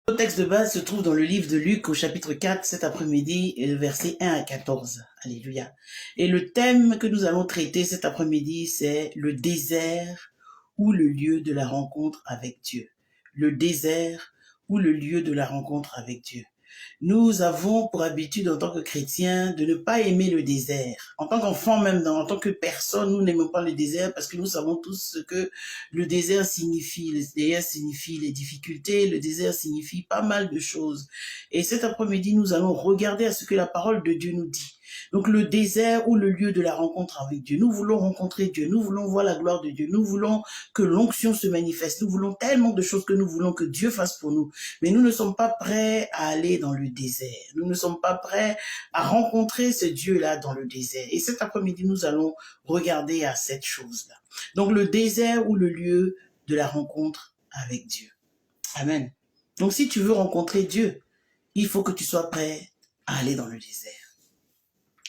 Le texte de base se trouve dans le livre de Luc au chapitre 4 cet après-midi, versets 1 à 14. Alléluia. Et le thème que nous allons traiter cet après-midi, c'est le désert ou le lieu de la rencontre avec Dieu. Le désert ou le lieu de la rencontre avec Dieu. Nous avons pour habitude en tant que chrétiens de ne pas aimer le désert. En tant qu'enfant même, en tant que personne, nous n'aimons pas le désert parce que nous savons tous ce que le désert signifie. Le désert signifie les difficultés, le désert signifie pas mal de choses. Et cet après-midi, nous allons regarder à ce que la parole de Dieu nous dit. Donc le désert ou le lieu de la rencontre avec Dieu. Nous voulons rencontrer Dieu, nous voulons voir la gloire de Dieu, nous voulons que l'onction se manifeste, nous voulons tellement de choses que nous voulons que Dieu fasse pour nous. Mais nous ne sommes pas prêts à aller dans le désert. Nous ne sommes pas prêts à rencontrer ce Dieu-là dans le désert. Et cet après-midi, nous allons regarder à cette chose-là. Donc le désert ou le lieu de la rencontre avec Dieu. Amen. Donc si tu veux rencontrer Dieu, il faut que tu sois prêt à aller dans le désert.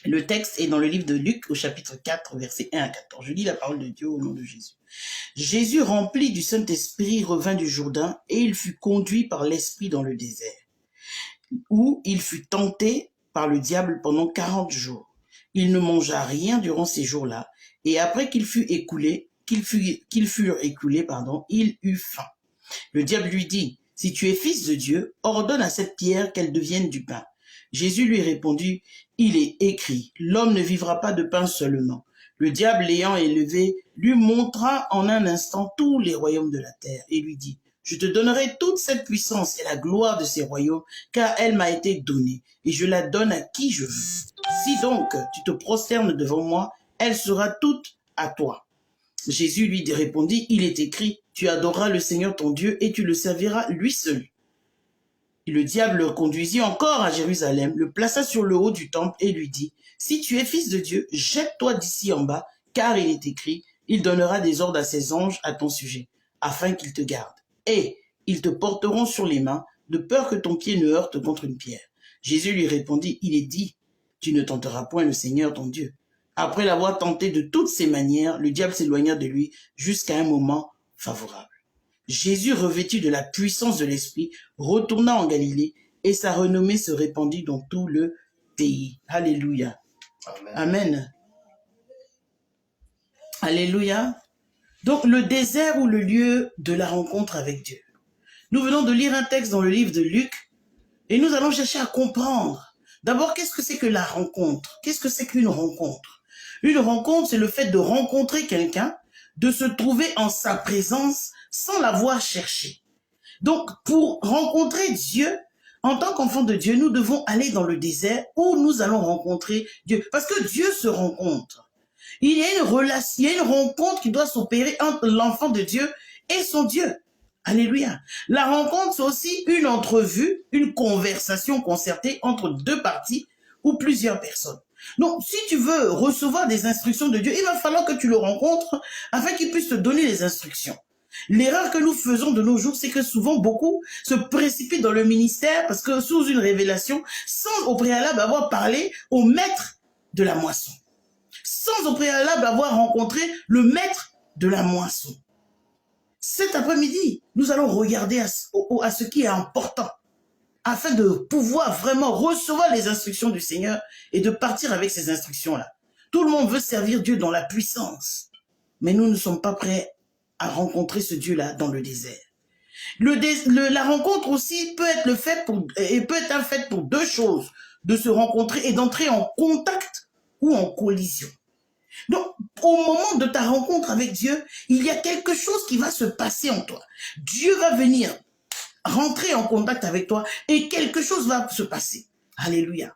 Le texte est dans le livre de Luc au chapitre 4, versets 1 à 14. Je lis la parole de Dieu au nom de Jésus. Jésus, rempli du Saint-Esprit, revint du Jourdain et il fut conduit par l'Esprit dans le désert, où il fut tenté par le diable pendant 40 jours. Il ne mangea rien durant ces jours-là, et après qu'ils furent écoulés, il eut faim. Le diable lui dit, « Si tu es fils de Dieu, ordonne à cette pierre qu'elle devienne du pain. » Jésus lui répondit, « Il est écrit, l'homme ne vivra pas de pain seulement. » Le diable l'ayant élevé, lui montra en un instant tous les royaumes de la terre et lui dit, « Je te donnerai toute cette puissance et la gloire de ces royaumes, car elle m'a été donnée, et je la donne à qui je veux. Si donc tu te prosternes devant moi, elle sera toute à toi. » Jésus lui répondit, « Il est écrit, tu adoreras le Seigneur ton Dieu et tu le serviras lui seul. » Et le diable le conduisit encore à Jérusalem, le plaça sur le haut du temple et lui dit, « Si tu es fils de Dieu, jette-toi d'ici en bas, car il est écrit, il donnera des ordres à ses anges à ton sujet, afin qu'ils te gardent. Et ils te porteront sur les mains, de peur que ton pied ne heurte contre une pierre. » Jésus lui répondit, « Il est dit, tu ne tenteras point le Seigneur ton Dieu. » Après l'avoir tenté de toutes ses manières, le diable s'éloigna de lui jusqu'à un moment favorable. Jésus, revêtu de la puissance de l'Esprit, retourna en Galilée et sa renommée se répandit dans tout le pays. Alléluia. Amen. Amen. Alléluia. Donc le désert ou le lieu de la rencontre avec Dieu. Nous venons de lire un texte dans le livre de Luc et nous allons chercher à comprendre. D'abord, qu'est-ce que c'est que la rencontre? Qu'est-ce que c'est qu'une rencontre? Une rencontre, c'est le fait de rencontrer quelqu'un, de se trouver en sa présence sans l'avoir cherché. Donc, pour rencontrer Dieu, en tant qu'enfant de Dieu, nous devons aller dans le désert où nous allons rencontrer Dieu. Parce que Dieu se rencontre. Il y a une relation, il y a une rencontre qui doit s'opérer entre l'enfant de Dieu et son Dieu. Alléluia. La rencontre, c'est aussi une entrevue, une conversation concertée entre deux parties ou plusieurs personnes. Donc, si tu veux recevoir des instructions de Dieu, il va falloir que tu le rencontres afin qu'il puisse te donner les instructions. L'erreur que nous faisons de nos jours, c'est que souvent beaucoup se précipitent dans le ministère parce que sous une révélation, sans au préalable avoir parlé au maître de la moisson, sans au préalable avoir rencontré le maître de la moisson. Cet après-midi, nous allons regarder à ce qui est important afin de pouvoir vraiment recevoir les instructions du Seigneur et de partir avec ces instructions-là. Tout le monde veut servir Dieu dans la puissance, mais nous ne sommes pas prêts à rencontrer ce Dieu-là dans le désert. La rencontre aussi peut être un fait pour deux choses, de se rencontrer et d'entrer en contact ou en collision. Donc, au moment de ta rencontre avec Dieu, il y a quelque chose qui va se passer en toi. Dieu va venir rentrer en contact avec toi et quelque chose va se passer. Alléluia.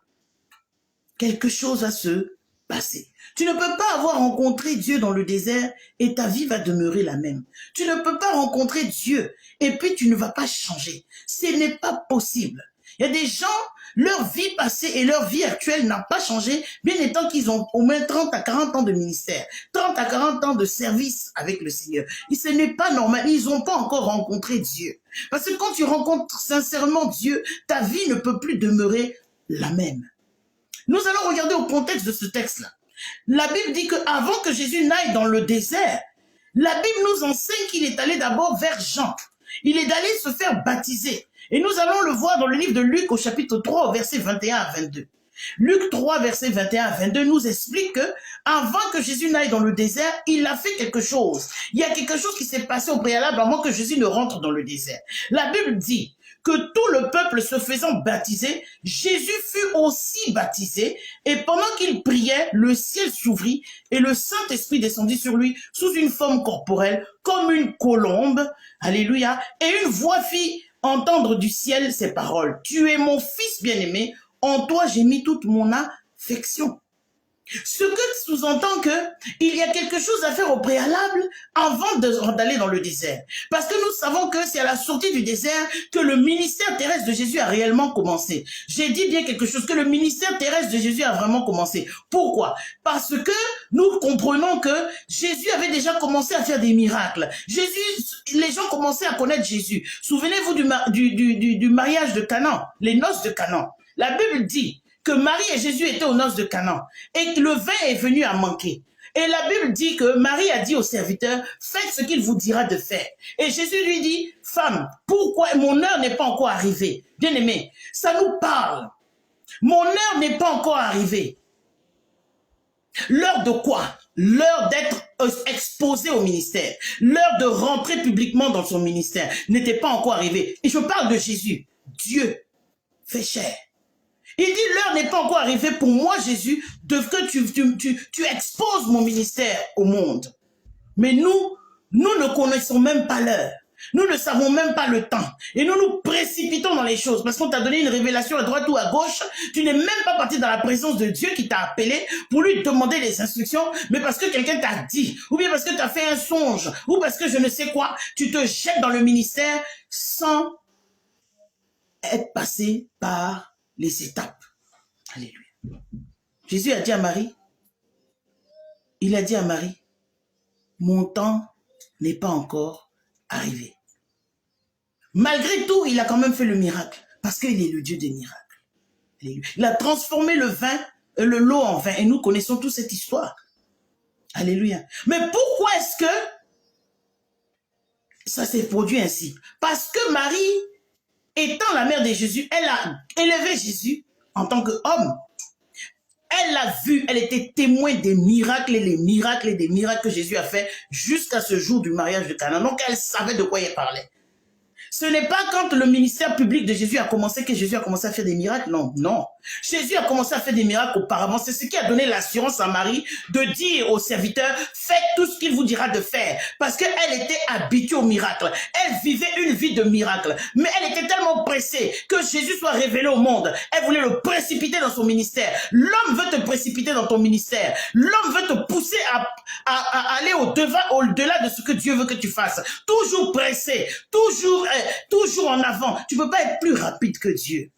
Quelque chose va se passer. Tu ne peux pas avoir rencontré Dieu dans le désert et ta vie va demeurer la même. Tu ne peux pas rencontrer Dieu et puis tu ne vas pas changer. Ce n'est pas possible. Il y a des gens, leur vie passée et leur vie actuelle n'a pas changé, bien étant qu'ils ont au moins 30 à 40 ans de ministère, 30 à 40 ans de service avec le Seigneur. Et ce n'est pas normal, ils n'ont pas encore rencontré Dieu. Parce que quand tu rencontres sincèrement Dieu, ta vie ne peut plus demeurer la même. Nous allons regarder au contexte de ce texte-là. La Bible dit qu'avant que Jésus n'aille dans le désert, la Bible nous enseigne qu'il est allé d'abord vers Jean. Il est allé se faire baptiser. Et nous allons le voir dans le livre de Luc au chapitre 3, versets 21 à 22. Luc 3, versets 21 à 22 nous explique que avant que Jésus n'aille dans le désert, il a fait quelque chose. Il y a quelque chose qui s'est passé au préalable avant que Jésus ne rentre dans le désert. La Bible dit que tout le peuple se faisant baptiser, Jésus fut aussi baptisé, et pendant qu'il priait, le ciel s'ouvrit et le Saint-Esprit descendit sur lui sous une forme corporelle, comme une colombe, alléluia, et une voix fit entendre du ciel ces paroles. Tu es mon fils bien-aimé, en toi j'ai mis toute mon affection. Ce que sous-entend que il y a quelque chose à faire au préalable avant d'aller dans le désert. Parce que nous savons que c'est à la sortie du désert que le ministère terrestre de Jésus a réellement commencé. J'ai dit bien quelque chose, que le ministère terrestre de Jésus a vraiment commencé. Pourquoi? Parce que nous comprenons que Jésus avait déjà commencé à faire des miracles. Les gens commençaient à connaître Jésus. Souvenez-vous du mariage de Canaan, les noces de Canaan. La Bible dit que Marie et Jésus étaient aux noces de Canaan et que le vin est venu à manquer. Et la Bible dit que Marie a dit au serviteur, faites ce qu'il vous dira de faire. Et Jésus lui dit, femme, pourquoi mon heure n'est pas encore arrivée? Bien-aimé, ça nous parle. Mon heure n'est pas encore arrivée. L'heure de quoi? L'heure d'être exposé au ministère. L'heure de rentrer publiquement dans son ministère n'était pas encore arrivée. Et je parle de Jésus. Dieu fait chair. Il dit, l'heure n'est pas encore arrivée pour moi, Jésus, de que tu exposes mon ministère au monde. Mais nous ne connaissons même pas l'heure. Nous ne savons même pas le temps. Et nous nous précipitons dans les choses parce qu'on t'a donné une révélation à droite ou à gauche. Tu n'es même pas parti dans la présence de Dieu qui t'a appelé pour lui demander des instructions, mais parce que quelqu'un t'a dit, ou bien parce que tu as fait un songe, ou parce que je ne sais quoi, tu te jettes dans le ministère sans être passé par les étapes. Alléluia. Jésus a dit à Marie, il a dit à Marie, mon temps n'est pas encore arrivé. Malgré tout, il a quand même fait le miracle, parce qu'il est le Dieu des miracles. Alléluia. Il a transformé l'eau en vin, et nous connaissons toute cette histoire. Alléluia. Mais pourquoi est-ce que ça s'est produit ainsi? Parce que Marie, étant la mère de Jésus, elle a élevé Jésus en tant qu'homme. Elle l'a vu, elle était témoin des miracles et des miracles que Jésus a fait jusqu'à ce jour du mariage de Cana. Donc elle savait de quoi il parlait. Ce n'est pas quand le ministère public de Jésus a commencé que Jésus a commencé à faire des miracles. Non, non. Jésus a commencé à faire des miracles auparavant. C'est ce qui a donné l'assurance à Marie de dire aux serviteurs, faites tout ce qu'il vous dira de faire. Parce qu'elle était habituée au miracle. Elle vivait une vie de miracle. Mais elle était tellement pressée que Jésus soit révélé au monde. Elle voulait le précipiter dans son ministère. L'homme veut te précipiter dans ton ministère. L'homme veut te pousser à aller au-delà de ce que Dieu veut que tu fasses. Toujours pressé, toujours en avant. Tu ne peux pas être plus rapide que Dieu.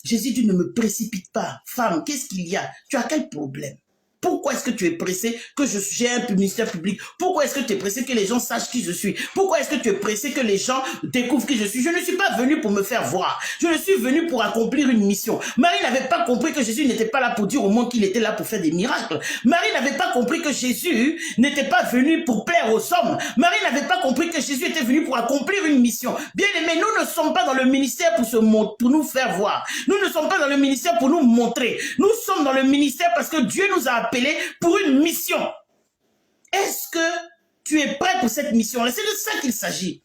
Jésus dit, ne me précipite pas. Femme, qu'est-ce qu'il y a? Tu as quel problème? Pourquoi est-ce que tu es pressé que j'ai un ministère public? Pourquoi est-ce que tu es pressé que les gens sachent qui je suis? Pourquoi est-ce que tu es pressé que les gens découvrent qui je suis? Je ne suis pas venu pour me faire voir. Je ne suis venu pour accomplir une mission. Marie n'avait pas compris que Jésus n'était pas là pour dire au monde qu'il était là pour faire des miracles. Marie n'avait pas compris que Jésus n'était pas venu pour plaire aux hommes. Marie n'avait pas compris que Jésus était venu pour accomplir une mission. Bien aimé, nous ne sommes pas dans le ministère pour nous faire voir. Nous ne sommes pas dans le ministère pour nous montrer. Nous sommes dans le ministère parce que Dieu nous a appelés pour une mission. Est-ce que tu es prêt pour cette mission-là? C'est de ça qu'il s'agit.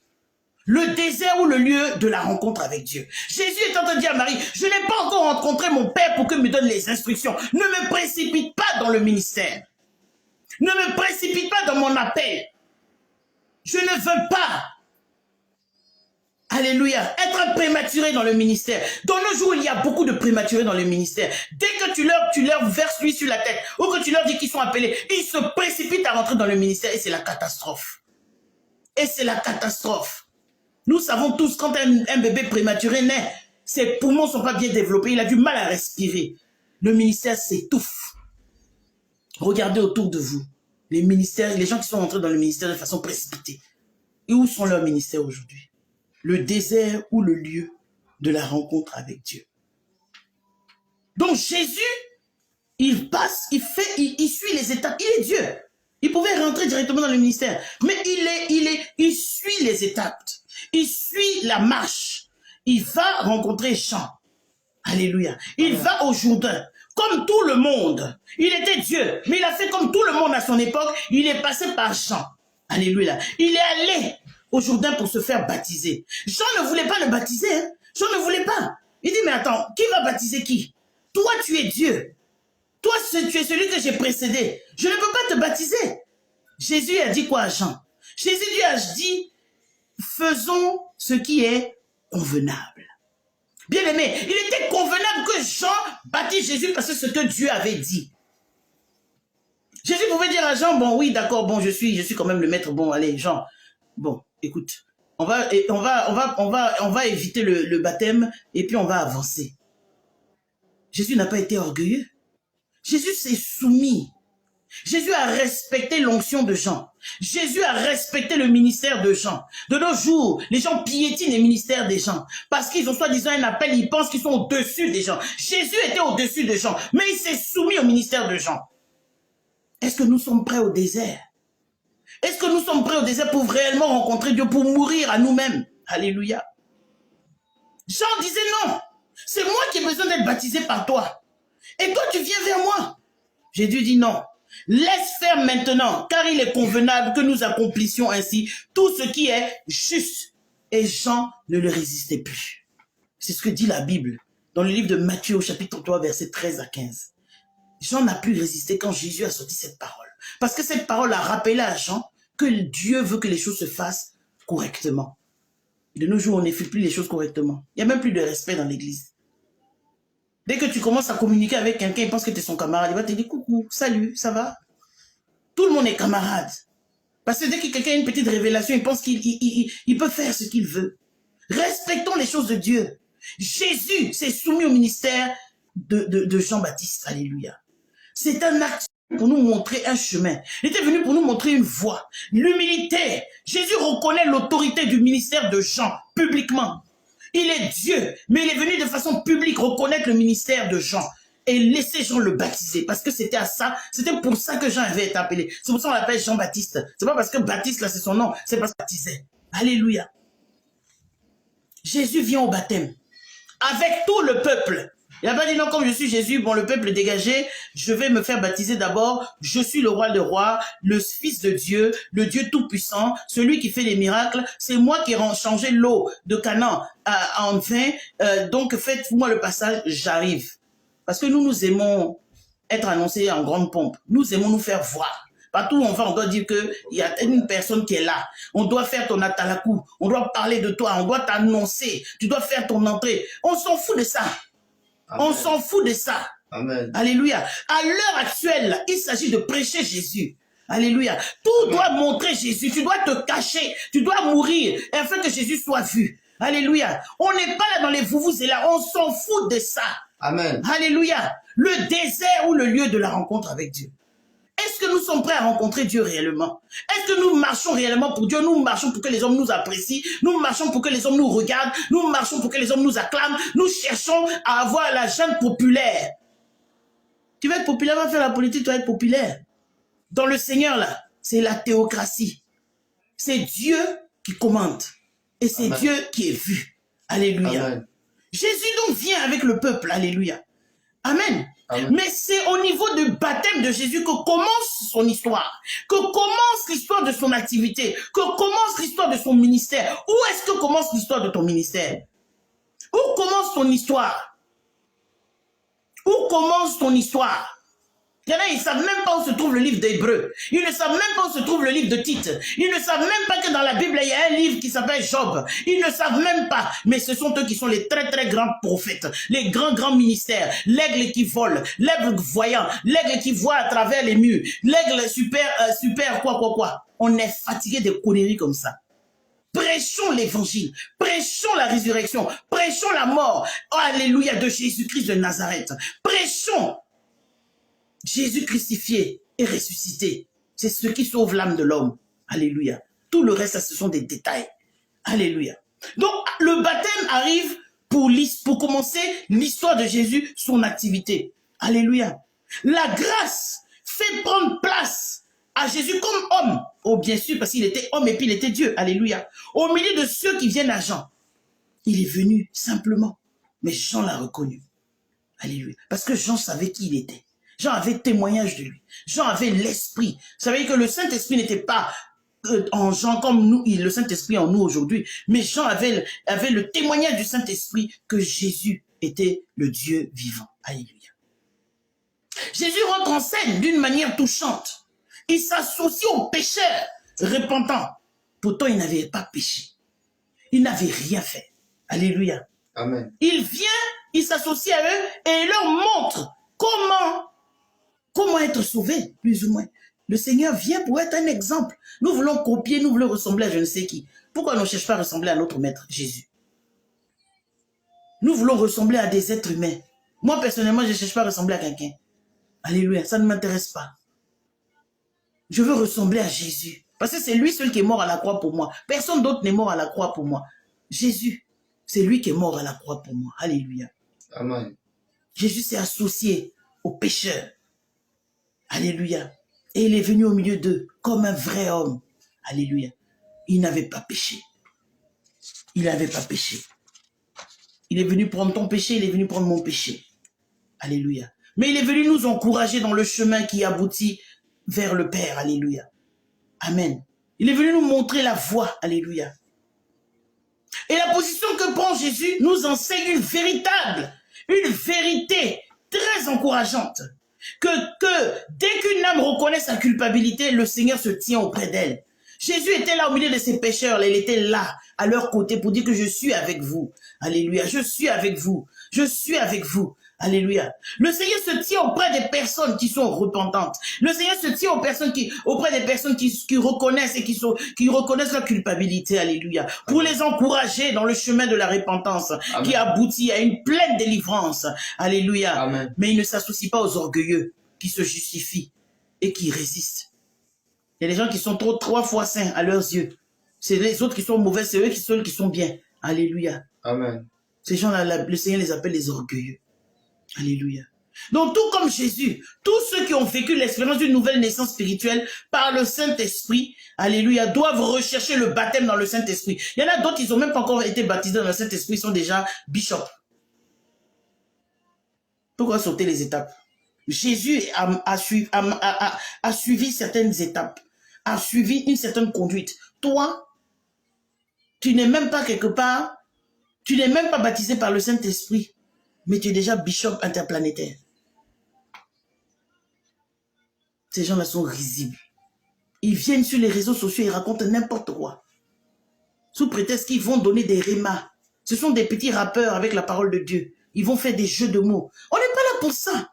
Le désert ou le lieu de la rencontre avec Dieu. Jésus est en train de dire à Marie, je n'ai pas encore rencontré mon Père pour qu'il me donne les instructions. Ne me précipite pas dans le ministère. Ne me précipite pas dans mon appel. Je ne veux pas. Alléluia. Être un prématuré dans le ministère. Dans nos jours, il y a beaucoup de prématurés dans le ministère. Dès que tu leur verses l'huile sur la tête, ou que tu leur dis qu'ils sont appelés, ils se précipitent à rentrer dans le ministère et c'est la catastrophe. Et c'est la catastrophe. Nous savons tous, quand un bébé prématuré naît, ses poumons ne sont pas bien développés, il a du mal à respirer. Le ministère s'étouffe. Regardez autour de vous. Les ministères, les gens qui sont entrés dans le ministère de façon précipitée. Et où sont leurs ministères aujourd'hui? Le désert ou le lieu de la rencontre avec Dieu. Donc Jésus, il passe, il suit les étapes. Il est Dieu. Il pouvait rentrer directement dans le ministère. Mais il suit les étapes. Il suit la marche. il va rencontrer Jean. Alléluia. Il va au Jourdain, comme tout le monde. Il était Dieu, mais il a fait comme tout le monde à son époque. Il est passé par Jean. Alléluia. Il est allé au Jourdain pour se faire baptiser. Jean ne voulait pas le baptiser. Hein. Jean ne voulait pas. Il dit, mais attends, qui va baptiser qui? Toi, tu es Dieu. Toi, tu es celui que j'ai précédé. Je ne peux pas te baptiser. Jésus a dit quoi à Jean? Jésus lui a dit, faisons ce qui est convenable. Bien aimé, il était convenable que Jean baptise Jésus parce que c'est ce que Dieu avait dit. Jésus pouvait dire à Jean, bon oui d'accord, bon je suis quand même le maître, bon allez Jean, bon écoute, on va éviter le baptême et puis on va avancer. Jésus n'a pas été orgueilleux. Jésus s'est soumis. Jésus a respecté l'onction de Jean. Jésus a respecté le ministère de Jean. De nos jours, les gens piétinent les ministères des gens parce qu'ils ont soi-disant un appel, ils pensent qu'ils sont au-dessus des gens. Jésus était au-dessus de Jean, mais il s'est soumis au ministère de Jean. Est-ce que nous sommes prêts au désert? Est-ce que nous sommes prêts au désert pour réellement rencontrer Dieu, pour mourir à nous-mêmes? Alléluia. Jean disait non, c'est moi qui ai besoin d'être baptisé par toi. Et toi, tu viens vers moi. Jésus dit non. Laisse faire maintenant, car il est convenable que nous accomplissions ainsi tout ce qui est juste. Et Jean ne le résistait plus. C'est ce que dit la Bible dans le livre de Matthieu au chapitre 3, versets 13 à 15. Jean n'a pu résister quand Jésus a sorti cette parole. Parce que cette parole a rappelé à Jean que Dieu veut que les choses se fassent correctement. De nos jours, on ne fait plus les choses correctement. Il n'y a même plus de respect dans l'église. Dès que tu commences à communiquer avec quelqu'un, il pense que tu es son camarade. Il va te dire coucou, salut, ça va? Tout le monde est camarade. Parce que dès que quelqu'un a une petite révélation, il pense qu'il peut faire ce qu'il veut. Respectons les choses de Dieu. Jésus s'est soumis au ministère de Jean-Baptiste. Alléluia. C'est un acte pour nous montrer un chemin. Il était venu pour nous montrer une voie. L'humilité. Jésus reconnaît l'autorité du ministère de Jean publiquement. Il est Dieu, mais il est venu de façon publique reconnaître le ministère de Jean et laisser Jean le baptiser. Parce que c'était pour ça que Jean avait été appelé. C'est pour ça qu'on l'appelle Jean-Baptiste. C'est pas parce que Baptiste, là, c'est son nom, c'est parce qu'il baptisait. Alléluia. Jésus vient au baptême avec tout le peuple. Il n'a pas dit non, comme je suis Jésus, bon, le peuple dégagé, je vais me faire baptiser d'abord. Je suis le roi des rois, le fils de Dieu, le Dieu tout-puissant, celui qui fait les miracles. C'est moi qui ai changé l'eau de Canaan en vin. Donc, faites-moi le passage, j'arrive. Parce que nous aimons être annoncés en grande pompe. Nous aimons nous faire voir. Partout où on va, on doit dire qu'il y a une personne qui est là. On doit faire ton atalakou. On doit parler de toi. On doit t'annoncer. Tu doit faire ton entrée. On s'en fout de ça. Amen. On s'en fout de ça. Amen. Alléluia. À l'heure actuelle, il s'agit de prêcher Jésus. Alléluia. Tout Amen. Doit montrer Jésus. Tu dois te cacher. Tu dois mourir afin que Jésus soit vu. Alléluia. On n'est pas là dans les vous-vous-et-là. On s'en fout de ça. Amen. Alléluia. Le désert ou le lieu de la rencontre avec Dieu. Est-ce que nous sommes prêts à rencontrer Dieu réellement? Est-ce que nous marchons réellement pour Dieu? Nous marchons pour que les hommes nous apprécient. Nous marchons pour que les hommes nous regardent. Nous marchons pour que les hommes nous acclament. Nous cherchons à avoir la jeune populaire. Tu vas être populaire, va faire la politique, tu vas être populaire. Dans le Seigneur, là, c'est la théocratie. C'est Dieu qui commande. Et c'est Dieu qui est vu. Alléluia. Amen. Jésus donc vient avec le peuple. Alléluia. Amen. Amen. Mais c'est au niveau du baptême de Jésus que commence son histoire, que commence l'histoire de son activité, que commence l'histoire de son ministère. Où est-ce que commence l'histoire de ton ministère? Où commence ton histoire? Où commence ton histoire? Il y en a, ils ne savent même pas où se trouve le livre d'Hébreux. Ils ne savent même pas où se trouve le livre de Tite. Ils ne savent même pas que dans la Bible, il y a un livre qui s'appelle Job. Ils ne savent même pas. Mais ce sont eux qui sont les très très grands prophètes. Les grands ministères. L'aigle qui vole. L'aigle voyant. L'aigle qui voit à travers les murs. L'aigle super quoi. On est fatigué de conneries comme ça. Prêchons l'évangile, prêchons la résurrection, prêchons la mort. Alléluia, de Jésus-Christ de Nazareth. Prêchons Jésus crucifié et ressuscité. C'est ce qui sauve l'âme de l'homme. Alléluia. Tout le reste, ce sont des détails. Alléluia. Donc, le baptême arrive pour commencer l'histoire de Jésus, son activité. Alléluia. La grâce fait prendre place à Jésus comme homme. Oh, bien sûr, parce qu'il était homme et puis il était Dieu. Alléluia. Au milieu de ceux qui viennent à Jean. Il est venu simplement. Mais Jean l'a reconnu. Alléluia. Parce que Jean savait qui il était. Jean avait témoignage de lui. Jean avait l'esprit. Vous savez que le Saint-Esprit n'était pas en Jean comme nous, le Saint-Esprit en nous aujourd'hui. Mais Jean avait le témoignage du Saint-Esprit que Jésus était le Dieu vivant. Alléluia. Jésus rentre en scène d'une manière touchante. Il s'associe aux pécheurs repentants. Pourtant, il n'avait pas péché. Il n'avait rien fait. Alléluia. Amen. Il vient, il s'associe à eux et il leur montre comment être sauvé, plus ou moins. Le Seigneur vient pour être un exemple. Nous voulons copier, nous voulons ressembler à je ne sais qui. Pourquoi on ne cherche pas à ressembler à notre maître, Jésus? Nous voulons ressembler à des êtres humains. Moi, personnellement, je ne cherche pas à ressembler à quelqu'un. Alléluia, ça ne m'intéresse pas. Je veux ressembler à Jésus. Parce que c'est lui seul qui est mort à la croix pour moi. Personne d'autre n'est mort à la croix pour moi. Jésus, c'est lui qui est mort à la croix pour moi. Alléluia. Amen. Jésus s'est associé aux pécheurs. Alléluia. Et il est venu au milieu d'eux comme un vrai homme. Alléluia. Il n'avait pas péché. Il n'avait pas péché. Il est venu prendre ton péché, il est venu prendre mon péché. Alléluia. Mais il est venu nous encourager dans le chemin qui aboutit vers le Père. Alléluia. Amen. Il est venu nous montrer la voie. Alléluia. Et la position que prend Jésus nous enseigne une vérité très encourageante. Que dès qu'une âme reconnaît sa culpabilité, le Seigneur se tient auprès d'elle. Jésus était là au milieu de ses pécheurs, il était là à leur côté pour dire que je suis avec vous. Alléluia, je suis avec vous, je suis avec vous. Alléluia. Le Seigneur se tient auprès des personnes qui sont repentantes. Le Seigneur se tient auprès des personnes qui reconnaissent et qui reconnaissent leur culpabilité. Alléluia. Pour les encourager dans le chemin de la repentance. Amen. Qui aboutit à une pleine délivrance. Alléluia. Amen. Mais il ne s'associe pas aux orgueilleux qui se justifient et qui résistent. Il y a des gens qui sont trois fois saints à leurs yeux. C'est les autres qui sont mauvais, c'est eux qui sont bien. Alléluia. Amen. Ces gens-là, le Seigneur les appelle les orgueilleux. Alléluia. Donc tout comme Jésus, tous ceux qui ont vécu l'expérience d'une nouvelle naissance spirituelle par le Saint-Esprit, alléluia, doivent rechercher le baptême dans le Saint-Esprit. Il y en a d'autres, ils n'ont même pas encore été baptisés dans le Saint-Esprit, ils sont déjà bishops. Pourquoi sauter les étapes? Jésus a suivi certaines étapes, a suivi une certaine conduite. Toi, tu n'es même pas quelque part, tu n'es même pas baptisé par le Saint-Esprit. Mais tu es déjà bishop interplanétaire. Ces gens-là sont risibles. Ils viennent sur les réseaux sociaux et racontent n'importe quoi. Sous prétexte qu'ils vont donner des rémas. Ce sont des petits rappeurs avec la parole de Dieu. Ils vont faire des jeux de mots. On n'est pas là pour ça.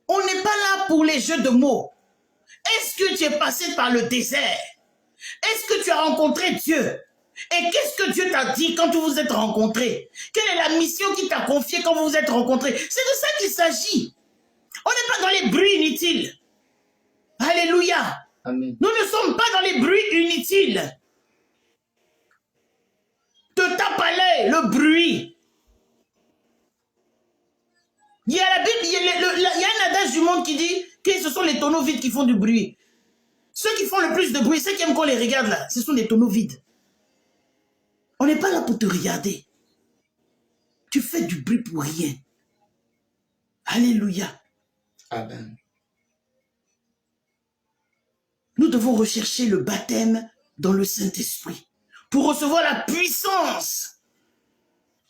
On n'est pas là pour les jeux de mots. Est-ce que tu es passé par le désert? Est-ce que tu as rencontré Dieu? Et qu'est-ce que Dieu t'a dit quand vous vous êtes rencontrés? Quelle est la mission qu'il t'a confiée quand vous vous êtes rencontrés? C'est de ça qu'il s'agit. On n'est pas dans les bruits inutiles. Alléluia. Amen. Nous ne sommes pas dans les bruits inutiles. Te tape à l'œil, le bruit. Il y a la Bible, il y a un adage du monde qui dit que ce sont les tonneaux vides qui font du bruit. Ceux qui font le plus de bruit, ceux qui aiment qu'on les regarde là, ce sont des tonneaux vides. On n'est pas là pour te regarder. Tu fais du bruit pour rien. Alléluia. Amen. Nous devons rechercher le baptême dans le Saint-Esprit pour recevoir la puissance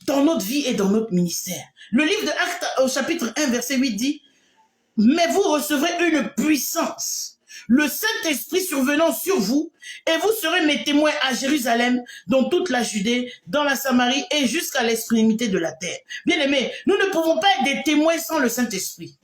dans notre vie et dans notre ministère. Le livre de Actes au chapitre 1 verset 8 dit « Mais vous recevrez une puissance. Le Saint-Esprit survenant sur vous, et vous serez mes témoins à Jérusalem, dans toute la Judée, dans la Samarie et jusqu'à l'extrémité de la terre. » Bien-aimés, nous ne pouvons pas être des témoins sans le Saint-Esprit.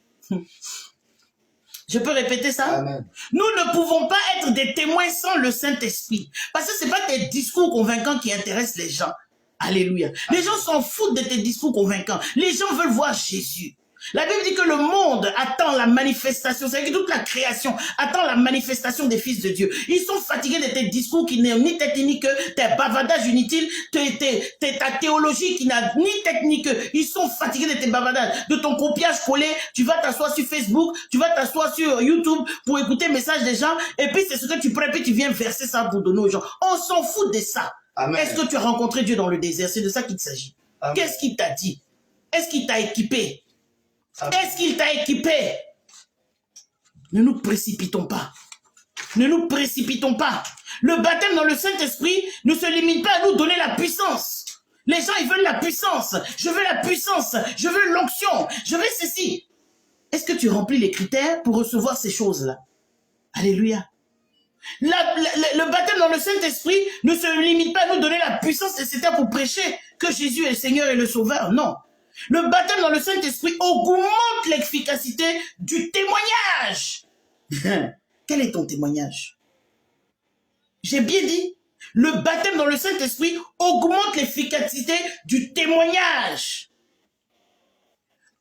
Je peux répéter ça? Amen. Nous ne pouvons pas être des témoins sans le Saint-Esprit. Parce que ce n'est pas tes discours convaincants qui intéressent les gens. Alléluia. Les gens s'en foutent de tes discours convaincants. Les gens veulent voir Jésus. La Bible dit que le monde attend la manifestation, c'est-à-dire que toute la création attend la manifestation des fils de Dieu. Ils sont fatigués de tes discours qui n'ont ni tête ni queue, tes bavardages inutiles, ta théologie qui n'a ni tête ni queue. Ils sont fatigués de tes bavardages, de ton copiage collé. Tu vas t'asseoir sur Facebook, tu vas t'asseoir sur YouTube pour écouter le message des gens, et puis c'est ce que tu prends, puis tu viens verser ça pour donner aux gens. On s'en fout de ça. Amen. Est-ce que tu as rencontré Dieu dans le désert? C'est de ça qu'il s'agit. Qu'est-ce qu'il t'a dit? Est-ce qu'il t'a équipé? Est-ce qu'il t'a équipé? Ne nous précipitons pas. Ne nous précipitons pas. Le baptême dans le Saint-Esprit ne se limite pas à nous donner la puissance. Les gens, ils veulent la puissance. Je veux la puissance. Je veux l'onction. Je veux ceci. Est-ce que tu remplis les critères pour recevoir ces choses-là? Alléluia. Le baptême dans le Saint-Esprit ne se limite pas à nous donner la puissance nécessaire pour prêcher que Jésus est le Seigneur et le Sauveur. Non. Le baptême dans le Saint-Esprit augmente l'efficacité du témoignage. Quel est ton témoignage? J'ai bien dit, le baptême dans le Saint-Esprit augmente l'efficacité du témoignage.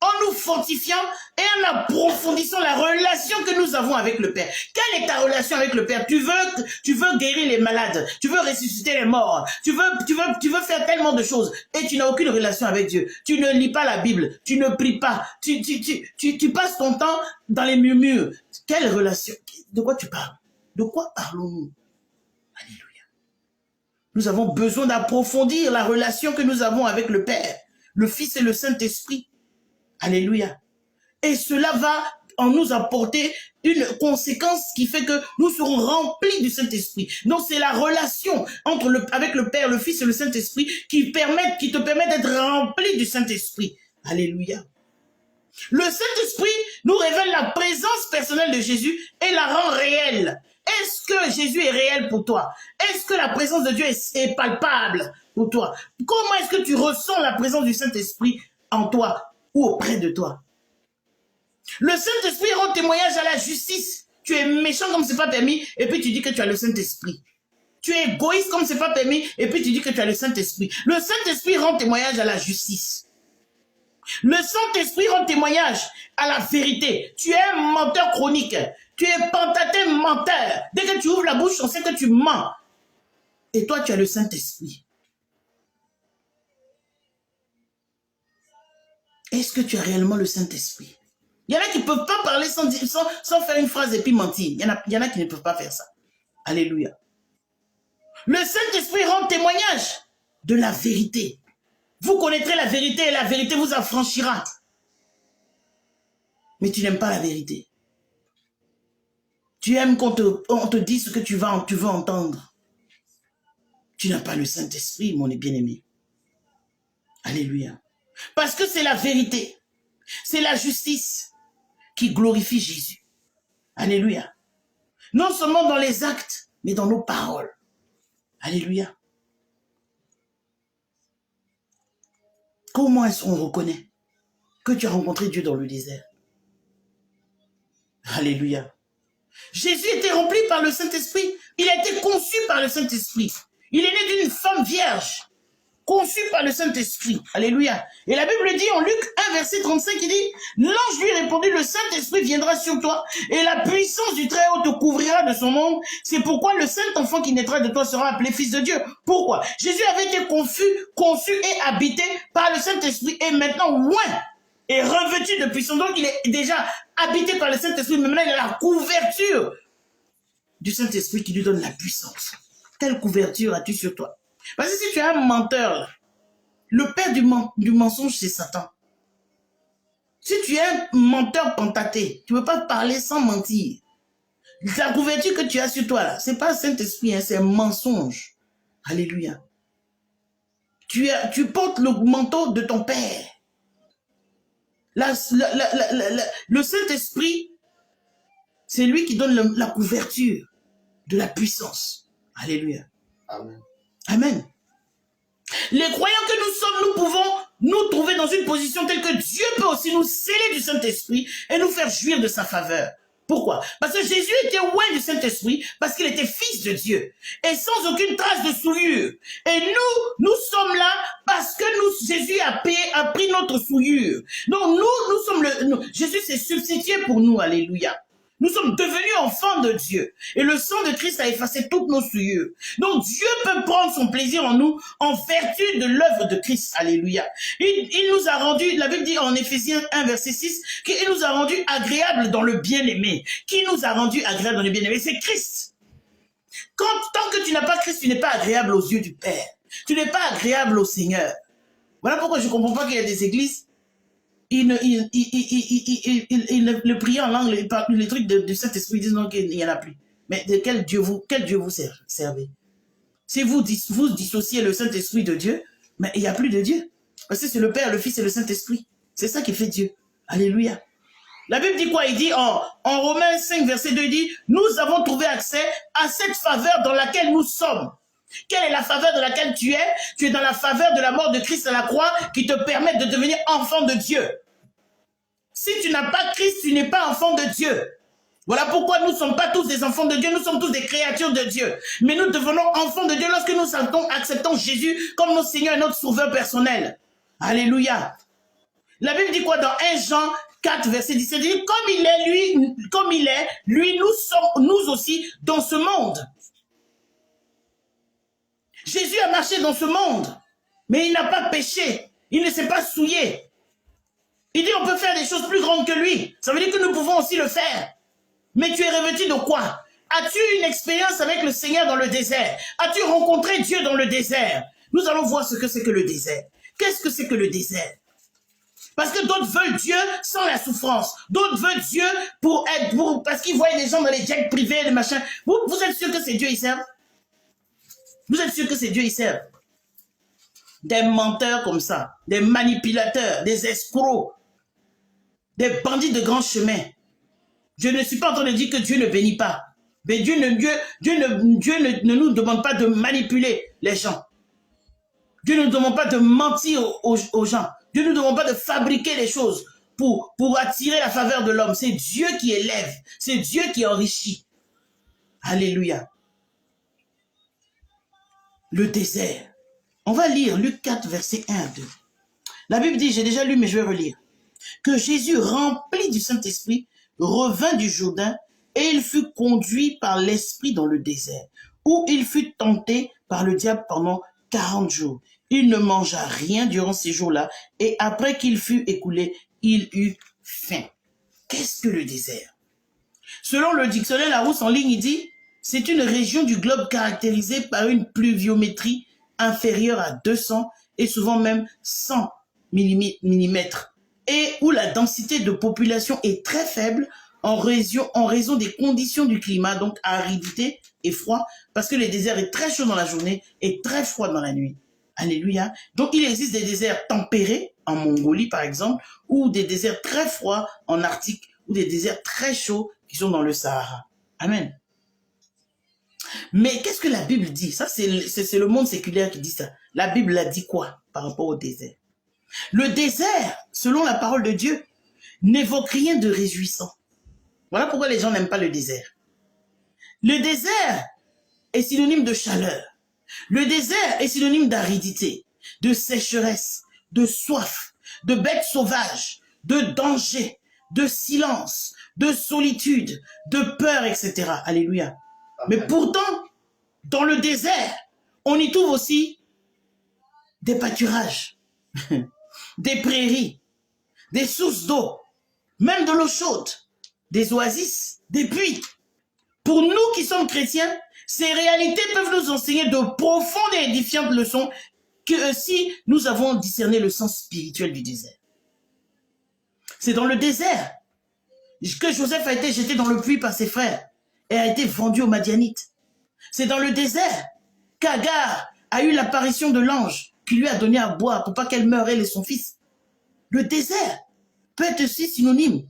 En nous fortifiant et en approfondissant la relation que nous avons avec le Père. Quelle est ta relation avec le Père? Tu veux guérir les malades, tu veux ressusciter les morts, tu veux faire tellement de choses et tu n'as aucune relation avec Dieu. Tu ne lis pas la Bible, tu ne pries pas, tu passes ton temps dans les murmures. Quelle relation? De quoi tu parles? De quoi parlons-nous? Alléluia. Nous avons besoin d'approfondir la relation que nous avons avec le Père, le Fils et le Saint-Esprit. Alléluia. Et cela va en nous apporter une conséquence qui fait que nous serons remplis du Saint-Esprit. Donc c'est la relation avec le Père, le Fils et le Saint-Esprit qui te permet d'être rempli du Saint-Esprit. Alléluia. Le Saint-Esprit nous révèle la présence personnelle de Jésus et la rend réelle. Est-ce que Jésus est réel pour toi? Est-ce que la présence de Dieu est palpable pour toi? Comment est-ce que tu ressens la présence du Saint-Esprit en toi ou auprès de toi? Le Saint-Esprit rend témoignage à la justice. Tu es méchant comme c'est pas permis et puis tu dis que tu as le Saint-Esprit. Tu es égoïste comme c'est pas permis et puis tu dis que tu as le Saint-Esprit. Le Saint-Esprit rend témoignage à la justice. Le Saint-Esprit rend témoignage à la vérité. Tu es un menteur chronique. Tu es pantatin menteur. Dès que tu ouvres la bouche, on sait que tu mens. Et toi, tu as le Saint-Esprit. Est-ce que tu as réellement le Saint-Esprit? Il y en a qui ne peuvent pas parler sans faire une phrase et puis mentir. Il y en a qui ne peuvent pas faire ça. Alléluia. Le Saint-Esprit rend témoignage de la vérité. Vous connaîtrez la vérité et la vérité vous affranchira. Mais tu n'aimes pas la vérité. Tu aimes qu'on te dise ce que tu veux entendre. Tu n'as pas le Saint-Esprit, mon bien-aimé. Alléluia. Parce que c'est la vérité. C'est la justice qui glorifie Jésus. Alléluia. Non seulement dans les actes, mais dans nos paroles. Alléluia. Comment est-ce qu'on reconnaît que tu as rencontré Dieu dans le désert? Alléluia. Jésus était rempli par le Saint-Esprit. Il a été conçu par le Saint-Esprit. Il est né d'une femme vierge, conçue par le Saint-Esprit. Alléluia. Et la Bible dit en Luc 1, verset 35, il dit, l'ange lui répondit, le Saint-Esprit viendra sur toi et la puissance du Très-Haut te couvrira de son ombre. C'est pourquoi le Saint-Enfant qui naîtra de toi sera appelé Fils de Dieu. Pourquoi? Jésus avait été conçu et habité par le Saint-Esprit et maintenant loin et revêtu de puissance. Donc il est déjà habité par le Saint-Esprit, mais maintenant il a la couverture du Saint-Esprit qui lui donne la puissance. Quelle couverture as-tu sur toi? Parce que si tu es un menteur, le père du mensonge, c'est Satan. Si tu es un menteur pantaté, tu ne peux pas parler sans mentir. La couverture que tu as sur toi, ce n'est pas Saint-Esprit, hein, c'est un mensonge. Alléluia. Tu portes le manteau de ton père. Le Saint-Esprit, c'est lui qui donne la couverture de la puissance. Alléluia. Amen. Amen. Les croyants que nous sommes, nous pouvons nous trouver dans une position telle que Dieu peut aussi nous sceller du Saint-Esprit et nous faire jouir de sa faveur. Pourquoi? Parce que Jésus était loin du Saint-Esprit, parce qu'il était fils de Dieu, et sans aucune trace de souillure. Et nous sommes là parce que Jésus a pris notre souillure. Donc Jésus s'est substitué pour nous, alléluia. Nous sommes devenus enfants de Dieu. Et le sang de Christ a effacé toutes nos souillures. Donc Dieu peut prendre son plaisir en nous en vertu de l'œuvre de Christ. Alléluia. Il nous a rendu, la Bible dit en Éphésiens 1, verset 6, qu'il nous a rendu agréables dans le bien-aimé. Qui nous a rendu agréables dans le bien-aimé? C'est Christ. Tant que tu n'as pas Christ, tu n'es pas agréable aux yeux du Père. Tu n'es pas agréable au Seigneur. Voilà pourquoi je ne comprends pas qu'il y a des églises, le prier en langue, les trucs du Saint-Esprit, ils disent non, qu'il n'y en a plus. Mais de quel Dieu vous servez? Si vous dissociez le Saint-Esprit de Dieu, mais il n'y a plus de Dieu. Parce que c'est le Père, le Fils et le Saint-Esprit. C'est ça qui fait Dieu. Alléluia. La Bible dit quoi? Il dit en Romains 5, verset 2, il dit, nous avons trouvé accès à cette faveur dans laquelle nous sommes. Quelle est la faveur dans laquelle tu es? Tu es dans la faveur de la mort de Christ à la croix qui te permet de devenir enfant de Dieu. Si tu n'as pas Christ, tu n'es pas enfant de Dieu. Voilà pourquoi nous ne sommes pas tous des enfants de Dieu, nous sommes tous des créatures de Dieu. Mais nous devenons enfants de Dieu lorsque nous acceptons Jésus comme notre Seigneur et notre Sauveur personnel. Alléluia. La Bible dit quoi dans 1 Jean 4, verset 17, il dit, comme il est, lui, nous sommes nous aussi dans ce monde. Jésus a marché dans ce monde, mais il n'a pas péché, il ne s'est pas souillé. Il dit on peut faire des choses plus grandes que lui. Ça veut dire que nous pouvons aussi le faire. Mais tu es revêtu de quoi? As-tu une expérience avec le Seigneur dans le désert? As-tu rencontré Dieu dans le désert? Nous allons voir ce que c'est que le désert. Qu'est-ce que c'est que le désert? Parce que d'autres veulent Dieu sans la souffrance. D'autres veulent Dieu parce qu'ils voient les gens dans les jets privés, les machins. Vous êtes sûr que c'est Dieu ils servent? Vous êtes sûr que c'est Dieu ils servent? Des menteurs comme ça, des manipulateurs, des escrocs, des bandits de grand chemin. Je ne suis pas en train de dire que Dieu ne bénit pas. Mais Dieu ne nous demande pas de manipuler les gens. Dieu ne nous demande pas de mentir aux gens. Dieu ne nous demande pas de fabriquer les choses pour attirer la faveur de l'homme. C'est Dieu qui élève. C'est Dieu qui enrichit. Alléluia. Le désert. On va lire Luc 4, verset 1 à 2. La Bible dit, j'ai déjà lu mais je vais relire, que Jésus, rempli du Saint-Esprit, revint du Jourdain et il fut conduit par l'Esprit dans le désert, où il fut tenté par le diable pendant 40 jours. Il ne mangea rien durant ces jours-là et après qu'il fut écoulé, il eut faim. Qu'est-ce que le désert? Selon le dictionnaire Larousse en ligne, il dit, c'est une région du globe caractérisée par une pluviométrie inférieure à 200 et souvent même 100 mm et où la densité de population est très faible en raison des conditions du climat, donc aridité et froid, parce que le désert est très chaud dans la journée et très froid dans la nuit. Alléluia. Donc il existe des déserts tempérés, en Mongolie par exemple, ou des déserts très froids en Arctique, ou des déserts très chauds qui sont dans le Sahara. Amen. Mais qu'est-ce que la Bible dit? Ça, c'est le monde séculaire qui dit ça. La Bible a dit quoi par rapport au désert? Le désert, selon la parole de Dieu, n'évoque rien de réjouissant. Voilà pourquoi les gens n'aiment pas le désert. Le désert est synonyme de chaleur. Le désert est synonyme d'aridité, de sécheresse, de soif, de bêtes sauvages, de danger, de silence, de solitude, de peur, etc. Alléluia. Mais pourtant, dans le désert, on y trouve aussi des pâturages, des prairies, des sources d'eau, même de l'eau chaude, des oasis, des puits. Pour nous qui sommes chrétiens, ces réalités peuvent nous enseigner de profondes et édifiantes leçons que si nous avons discerné le sens spirituel du désert. C'est dans le désert que Joseph a été jeté dans le puits par ses frères et a été vendu aux Madianites. C'est dans le désert qu'Agar a eu l'apparition de l'ange qui lui a donné à boire pour pas qu'elle meure, elle et son fils. Le désert peut être aussi synonyme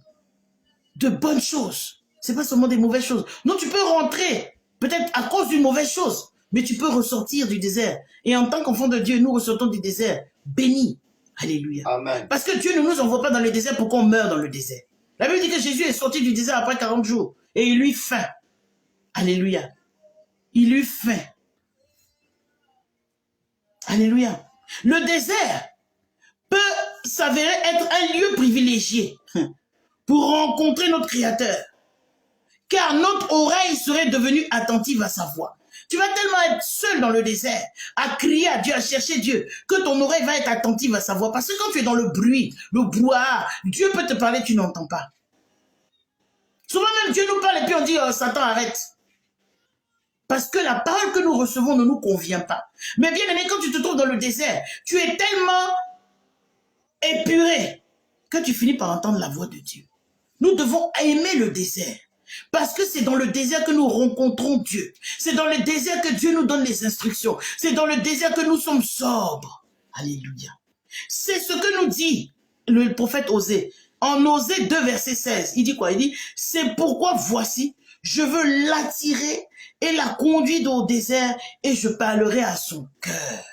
de bonnes choses. C'est pas seulement des mauvaises choses. Non, tu peux rentrer, peut-être à cause d'une mauvaise chose, mais tu peux ressortir du désert. Et en tant qu'enfant de Dieu, nous ressortons du désert bénis. Alléluia. Amen. Parce que Dieu ne nous envoie pas dans le désert pour qu'on meure dans le désert. La Bible dit que Jésus est sorti du désert après 40 jours et il eut faim. Alléluia. Il eut faim. Alléluia. Le désert peut s'avérer être un lieu privilégié pour rencontrer notre Créateur. Car notre oreille serait devenue attentive à sa voix. Tu vas tellement être seul dans le désert, à crier à Dieu, à chercher Dieu, que ton oreille va être attentive à sa voix. Parce que quand tu es dans le bruit, le brouhaha, Dieu peut te parler, tu n'entends pas. Souvent même Dieu nous parle et puis on dit, oh, Satan, arrête. Parce que la parole que nous recevons ne nous convient pas. Mais bien aimé, quand tu te trouves dans le désert, tu es tellement épuré que tu finis par entendre la voix de Dieu. Nous devons aimer le désert. Parce que c'est dans le désert que nous rencontrons Dieu. C'est dans le désert que Dieu nous donne les instructions. C'est dans le désert que nous sommes sobres. Alléluia. C'est ce que nous dit le prophète Osée. En Osée 2, verset 16, il dit quoi? Il dit, c'est pourquoi voici, je veux l'attirer et la conduire au désert et je parlerai à son cœur.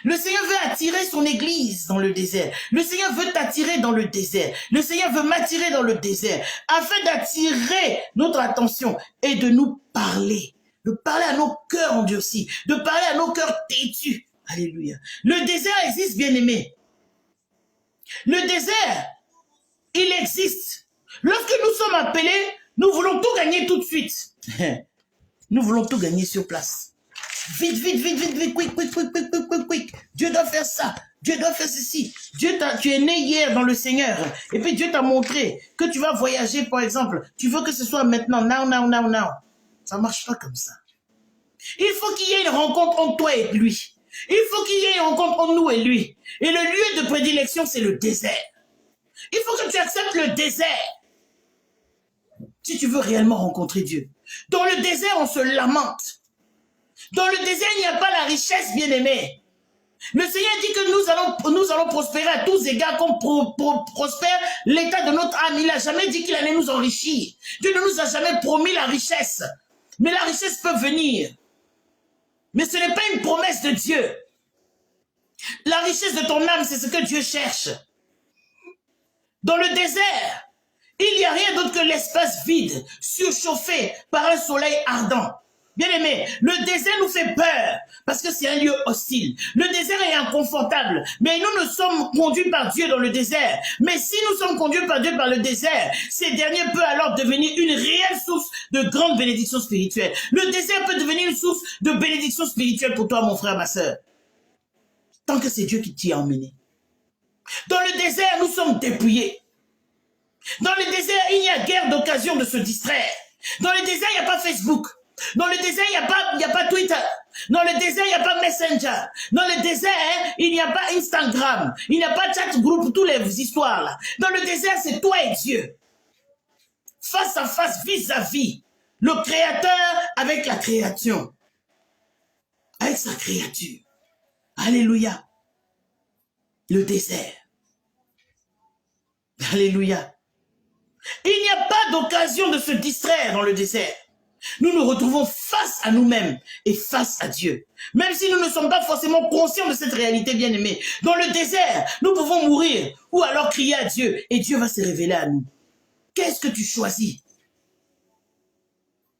Le Seigneur veut attirer son église dans le désert. Le Seigneur veut t'attirer dans le désert. Le Seigneur veut m'attirer dans le désert afin d'attirer notre attention et de nous parler. De parler à nos cœurs endurcis. De parler à nos cœurs têtus. Alléluia. Le désert existe, bien-aimé. Le désert, il existe. Lorsque nous sommes appelés, nous voulons tout gagner tout de suite. Nous voulons tout gagner sur place. Vite, vite, vite, vite, vite, quick, quick, quick, quick, quick, quick, quick. Dieu doit faire ça. Dieu doit faire ceci. Tu es né hier dans le Seigneur. Et puis Dieu t'a montré que tu vas voyager, par exemple. Tu veux que ce soit maintenant, now, now, now, now. Ça ne marche pas comme ça. Il faut qu'il y ait une rencontre entre toi et lui. Il faut qu'il y ait une rencontre entre nous et lui. Et le lieu de prédilection, c'est le désert. Il faut que tu acceptes le désert. Si tu veux réellement rencontrer Dieu. Dans le désert, on se lamente. Dans le désert, il n'y a pas la richesse, bien-aimé. Le Seigneur dit que nous allons prospérer à tous égards comme prospère l'état de notre âme. Il n'a jamais dit qu'il allait nous enrichir. Dieu ne nous a jamais promis la richesse. Mais la richesse peut venir. Mais ce n'est pas une promesse de Dieu. La richesse de ton âme, c'est ce que Dieu cherche. Dans le désert, il n'y a rien d'autre que l'espace vide, surchauffé par un soleil ardent. Bien aimé, le désert nous fait peur parce que c'est un lieu hostile. Le désert est inconfortable, mais nous sommes conduits par Dieu dans le désert. Mais si nous sommes conduits par Dieu par le désert, ces derniers peuvent alors devenir une réelle source de grande bénédiction spirituelle. Le désert peut devenir une source de bénédiction spirituelle pour toi, mon frère, ma soeur. Tant que c'est Dieu qui t'y a emmené. Dans le désert, nous sommes dépouillés. Dans le désert, il n'y a guère d'occasion de se distraire. Dans le désert, il n'y a pas Facebook. Dans le désert, il n'y a pas Twitter. Dans le désert, il n'y a pas Messenger. Dans le désert, il n'y a pas Instagram. Il n'y a pas chat group, toutes les histoires là. Dans le désert, c'est toi et Dieu. Face à face, vis-à-vis. Le Créateur avec la création. Avec sa créature. Alléluia. Le désert. Alléluia. Il n'y a pas d'occasion de se distraire dans le désert. Nous nous retrouvons face à nous-mêmes et face à Dieu. Même si nous ne sommes pas forcément conscients de cette réalité bien-aimée. Dans le désert, nous pouvons mourir ou alors crier à Dieu et Dieu va se révéler à nous. Qu'est-ce que tu choisis?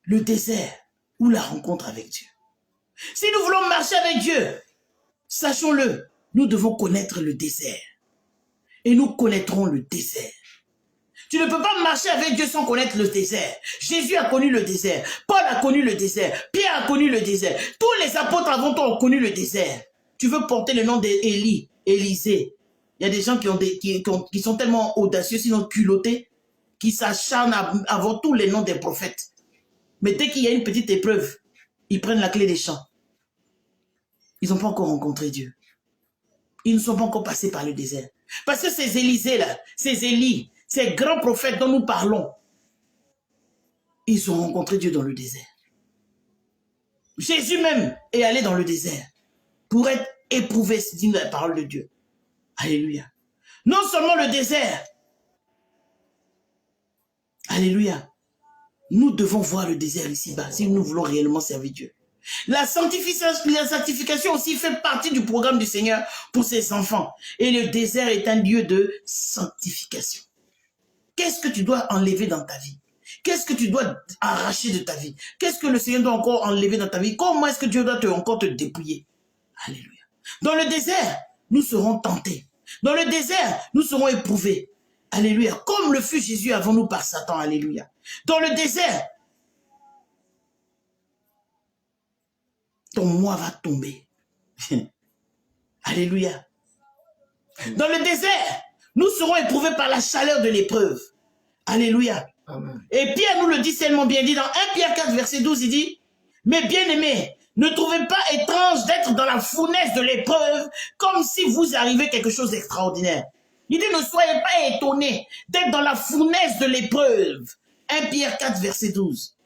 Le désert ou la rencontre avec Dieu? Si nous voulons marcher avec Dieu, sachons-le, nous devons connaître le désert. Et nous connaîtrons le désert. Tu ne peux pas marcher avec Dieu sans connaître le désert. Jésus a connu le désert. Paul a connu le désert. Pierre a connu le désert. Tous les apôtres avant toi ont connu le désert. Tu veux porter le nom d'Élie, Élisée. Il y a des gens qui sont tellement audacieux, sinon culottés, qui s'acharnent avant tous les noms des prophètes. Mais dès qu'il y a une petite épreuve, ils prennent la clé des champs. Ils n'ont pas encore rencontré Dieu. Ils ne sont pas encore passés par le désert. Parce que ces Élisées-là, ces Élie, ces grands prophètes dont nous parlons, ils ont rencontré Dieu dans le désert. Jésus même est allé dans le désert pour être éprouvé, c'est dit la parole de Dieu. Alléluia. Non seulement le désert. Alléluia. Nous devons voir le désert ici-bas si nous voulons réellement servir Dieu. La sanctification aussi fait partie du programme du Seigneur pour ses enfants. Et le désert est un lieu de sanctification. Qu'est-ce que tu dois enlever dans ta vie? Qu'est-ce que tu dois arracher de ta vie? Qu'est-ce que le Seigneur doit encore enlever dans ta vie? Comment est-ce que Dieu doit encore te dépouiller? Alléluia. Dans le désert, nous serons tentés. Dans le désert, nous serons éprouvés. Alléluia. Comme le fut Jésus avant nous par Satan. Alléluia. Dans le désert, ton moi va tomber. Alléluia. Dans le désert, nous serons éprouvés par la chaleur de l'épreuve. Alléluia. Amen. Et Pierre nous le dit tellement bien. Il dit dans 1 Pierre 4, verset 12, il dit, Mais bien aimés, ne trouvez pas étrange d'être dans la fournaise de l'épreuve comme si vous arrivait quelque chose d'extraordinaire. Il dit, ne soyez pas étonnés d'être dans la fournaise de l'épreuve. 1 Pierre 4, verset 12.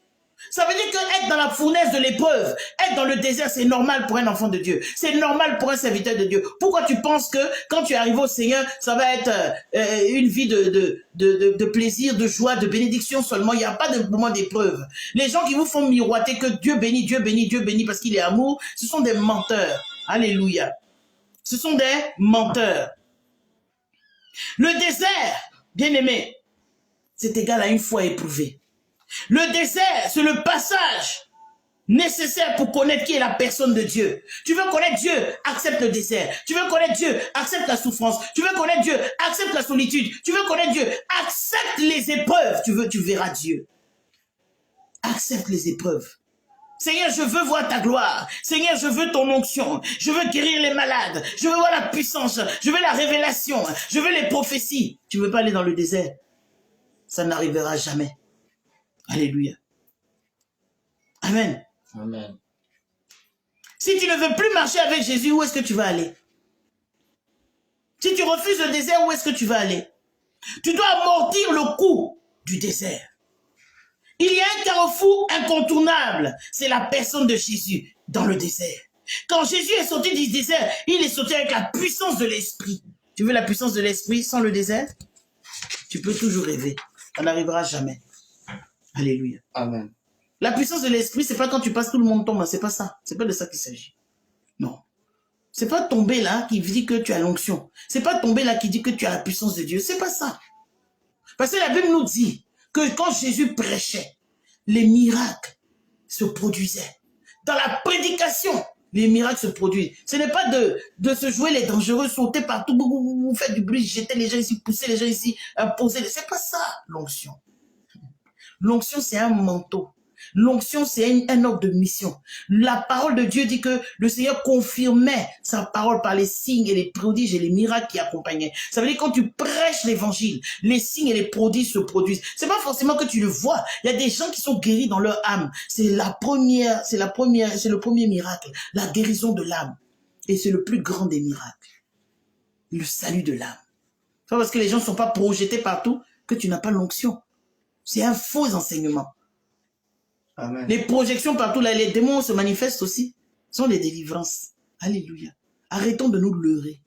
Ça veut dire que être dans la fournaise de l'épreuve, être dans le désert, c'est normal pour un enfant de Dieu. C'est normal pour un serviteur de Dieu. Pourquoi tu penses que quand tu arrives au Seigneur, ça va être une vie de plaisir, de joie, de bénédiction seulement? Il n'y a pas de moment d'épreuve. Les gens qui vous font miroiter que Dieu bénit, Dieu bénit, Dieu bénit parce qu'il est amour, ce sont des menteurs. Alléluia. Ce sont des menteurs. Le désert, bien aimé, c'est égal à une foi éprouvée. Le désert, c'est le passage nécessaire pour connaître qui est la personne de Dieu. Tu veux connaître Dieu, accepte le désert. Tu veux connaître Dieu, accepte la souffrance. Tu veux connaître Dieu, accepte la solitude. Tu veux connaître Dieu, accepte les épreuves. Tu verras Dieu. Accepte les épreuves. Seigneur, je veux voir ta gloire. Seigneur, je veux ton onction. Je veux guérir les malades. Je veux voir la puissance. Je veux la révélation. Je veux les prophéties. Tu ne veux pas aller dans le désert? Ça n'arrivera jamais. Alléluia. Amen. Amen. Si tu ne veux plus marcher avec Jésus, où est-ce que tu vas aller? Si tu refuses le désert, où est-ce que tu vas aller? Tu dois amortir le coup du désert. Il y a un carrefour incontournable. C'est la personne de Jésus dans le désert. Quand Jésus est sorti du désert, il est sorti avec la puissance de l'esprit. Tu veux la puissance de l'esprit sans le désert? Tu peux toujours rêver. Ça n'arrivera jamais. Alléluia. Amen. La puissance de l'esprit, c'est pas quand tu passes tout le monde tombe, c'est pas ça. C'est pas de ça qu'il s'agit. Non. C'est pas tomber là qui dit que tu as l'onction. C'est pas tomber là qui dit que tu as la puissance de Dieu. C'est pas ça. Parce que la Bible nous dit que quand Jésus prêchait, les miracles se produisaient. Dans la prédication, les miracles se produisent. Ce n'est pas de se jouer les dangereux, sauter partout, vous faites du bruit, jeter les gens ici, pousser les gens ici, imposer. C'est pas ça, l'onction. L'onction, c'est un manteau. L'onction, c'est un ordre de mission. La parole de Dieu dit que le Seigneur confirmait sa parole par les signes et les prodiges et les miracles qui accompagnaient. Ça veut dire que quand tu prêches l'évangile, les signes et les prodiges se produisent. C'est pas forcément que tu le vois. Il y a des gens qui sont guéris dans leur âme. C'est le premier miracle, la guérison de l'âme. Et c'est le plus grand des miracles. Le salut de l'âme. C'est pas parce que les gens ne sont pas projetés partout que tu n'as pas l'onction. C'est un faux enseignement. Amen. Les projections partout, là, les démons se manifestent aussi. Ce sont des délivrances. Alléluia. Arrêtons de nous leurrer.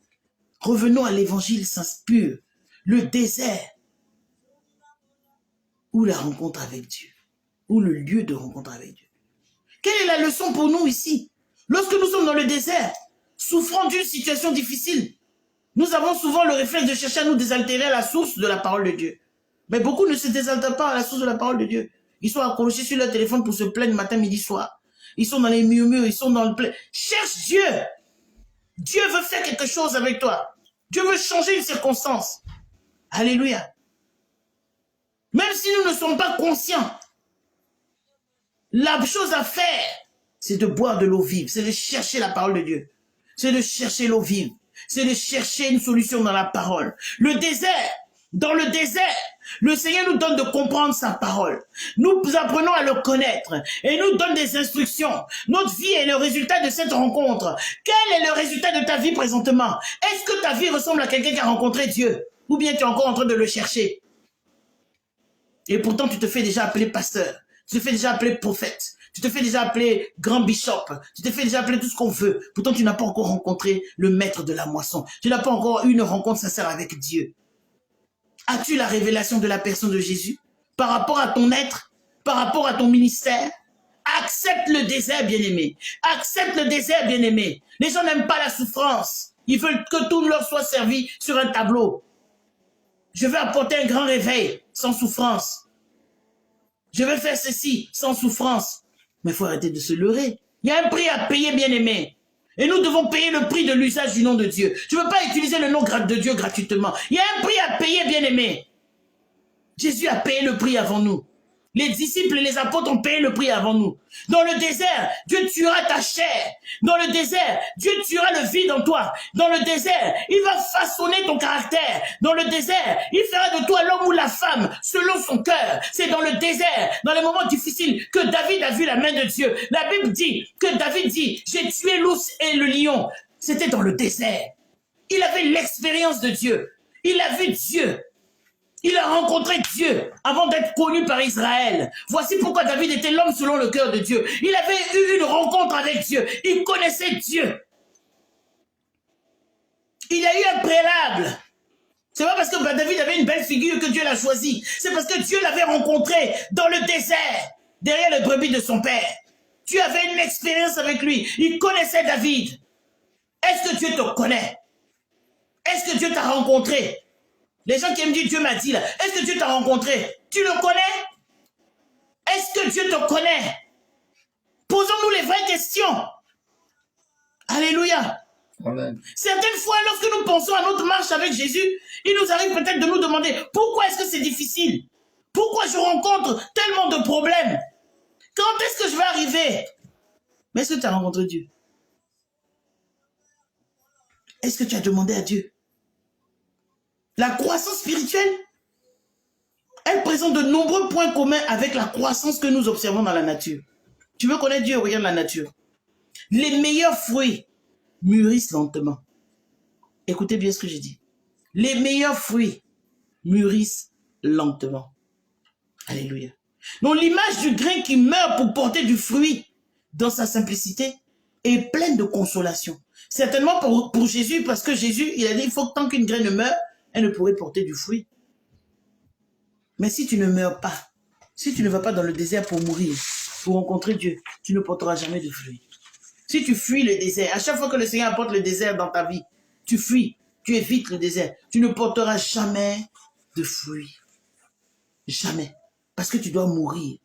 Revenons à l'évangile saint pur. Le désert. Ou la rencontre avec Dieu. Ou le lieu de rencontre avec Dieu. Quelle est la leçon pour nous ici? Lorsque nous sommes dans le désert, souffrant d'une situation difficile, nous avons souvent le réflexe de chercher à nous désaltérer à la source de la parole de Dieu. Mais beaucoup ne se désaltèrent pas à la source de la parole de Dieu. Ils sont accrochés sur leur téléphone pour se plaindre matin, midi, soir. Ils sont dans les murmures, ils sont dans le plaint. Cherche Dieu. Dieu veut faire quelque chose avec toi. Dieu veut changer une circonstance. Alléluia. Même si nous ne sommes pas conscients, la chose à faire, c'est de boire de l'eau vive. C'est de chercher la parole de Dieu. C'est de chercher l'eau vive. C'est de chercher une solution dans la parole. Le désert, dans le désert, le Seigneur nous donne de comprendre sa parole. Nous apprenons à le connaître et nous donne des instructions. Notre vie est le résultat de cette rencontre. Quel est le résultat de ta vie présentement? Est-ce que ta vie ressemble à quelqu'un qui a rencontré Dieu? Ou bien tu es encore en train de le chercher? Et pourtant, tu te fais déjà appeler pasteur. Tu te fais déjà appeler prophète. Tu te fais déjà appeler grand bishop. Tu te fais déjà appeler tout ce qu'on veut. Pourtant, tu n'as pas encore rencontré le maître de la moisson. Tu n'as pas encore eu une rencontre sincère avec Dieu. As-tu la révélation de la personne de Jésus par rapport à ton être, par rapport à ton ministère? Accepte le désert, bien-aimé. Accepte le désert, bien-aimé. Les gens n'aiment pas la souffrance. Ils veulent que tout leur soit servi sur un tableau. Je vais apporter un grand réveil sans souffrance. Je vais faire ceci sans souffrance. Mais il faut arrêter de se leurrer. Il y a un prix à payer, bien-aimé. Et nous devons payer le prix de l'usage du nom de Dieu. Tu ne veux pas utiliser le nom de Dieu gratuitement. Il y a un prix à payer, bien-aimé. Jésus a payé le prix avant nous. Les disciples et les apôtres ont payé le prix avant nous. Dans le désert, Dieu tuera ta chair. Dans le désert, Dieu tuera le vide en toi. Dans le désert, il va façonner ton caractère. Dans le désert, il fera de toi l'homme ou la femme selon son cœur. C'est dans le désert, dans les moments difficiles, que David a vu la main de Dieu. La Bible dit que David dit, j'ai tué l'ours et le lion. C'était dans le désert. Il avait l'expérience de Dieu. Il a vu Dieu. Il a rencontré Dieu avant d'être connu par Israël. Voici pourquoi David était l'homme selon le cœur de Dieu. Il avait eu une rencontre avec Dieu. Il connaissait Dieu. Il a eu un préalable. C'est pas parce que David avait une belle figure que Dieu l'a choisi. C'est parce que Dieu l'avait rencontré dans le désert, derrière les brebis de son père. Dieu avait une expérience avec lui. Il connaissait David. Est-ce que Dieu te connaît? Est-ce que Dieu t'a rencontré? Les gens qui me disent Dieu m'a dit là, est-ce que Dieu t'a rencontré? Tu le connais? Est-ce que Dieu te connaît? Posons-nous les vraies questions. Alléluia. Amen. Certaines fois, lorsque nous pensons à notre marche avec Jésus, il nous arrive peut-être de nous demander pourquoi est-ce que c'est difficile? Pourquoi je rencontre tellement de problèmes? Quand est-ce que je vais arriver? Mais est-ce que tu as rencontré Dieu? Est-ce que tu as demandé à Dieu? La croissance spirituelle, elle présente de nombreux points communs avec la croissance que nous observons dans la nature. Tu veux connaître Dieu, regarde la nature. Les meilleurs fruits mûrissent lentement. Écoutez bien ce que j'ai dit. Les meilleurs fruits mûrissent lentement. Alléluia. Donc l'image du grain qui meurt pour porter du fruit dans sa simplicité est pleine de consolation. Certainement pour Jésus, parce que Jésus, il a dit, il faut que tant qu'une graine meurt, elle ne pourrait porter du fruit. Mais si tu ne meurs pas, si tu ne vas pas dans le désert pour mourir, pour rencontrer Dieu, tu ne porteras jamais de fruit. Si tu fuis le désert, à chaque fois que le Seigneur apporte le désert dans ta vie, tu fuis, tu évites le désert, tu ne porteras jamais de fruit. Jamais. Parce que tu dois mourir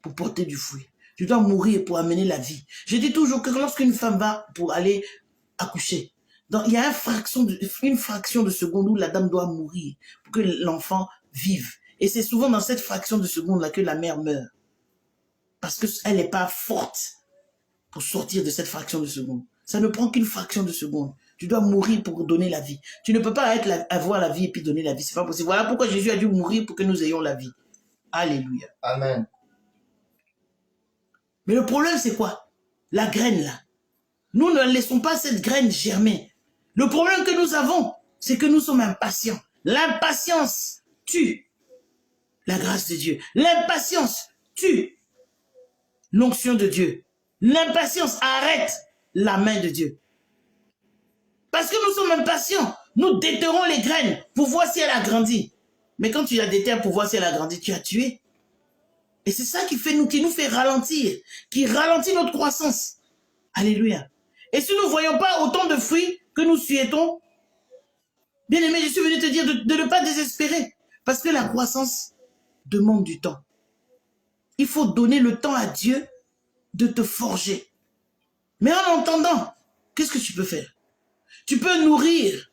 pour porter du fruit. Tu dois mourir pour amener la vie. Je dis toujours que lorsqu'une femme va pour aller accoucher, il y a une fraction de seconde où la dame doit mourir pour que l'enfant vive. Et c'est souvent dans cette fraction de seconde-là que la mère meurt. Parce qu'elle n'est pas forte pour sortir de cette fraction de seconde. Ça ne prend qu'une fraction de seconde. Tu dois mourir pour donner la vie. Tu ne peux pas avoir la vie et puis donner la vie. C'est pas possible. Voilà pourquoi Jésus a dû mourir pour que nous ayons la vie. Alléluia. Amen. Mais le problème, c'est quoi? La graine, là. Nous ne laissons pas cette graine germer. Le problème que nous avons, c'est que nous sommes impatients. L'impatience tue la grâce de Dieu. L'impatience tue l'onction de Dieu. L'impatience arrête la main de Dieu. Parce que nous sommes impatients, nous déterrons les graines pour voir si elle a grandi. Mais quand tu la déterres pour voir si elle a grandi, tu as tué. Et c'est ça qui nous fait ralentir, qui ralentit notre croissance. Alléluia. Et si nous ne voyons pas autant de fruits que nous souhaitons, bien aimé, je suis venu te dire de ne pas désespérer. Parce que la croissance demande du temps. Il faut donner le temps à Dieu de te forger. Mais en entendant, qu'est-ce que tu peux faire? Tu peux nourrir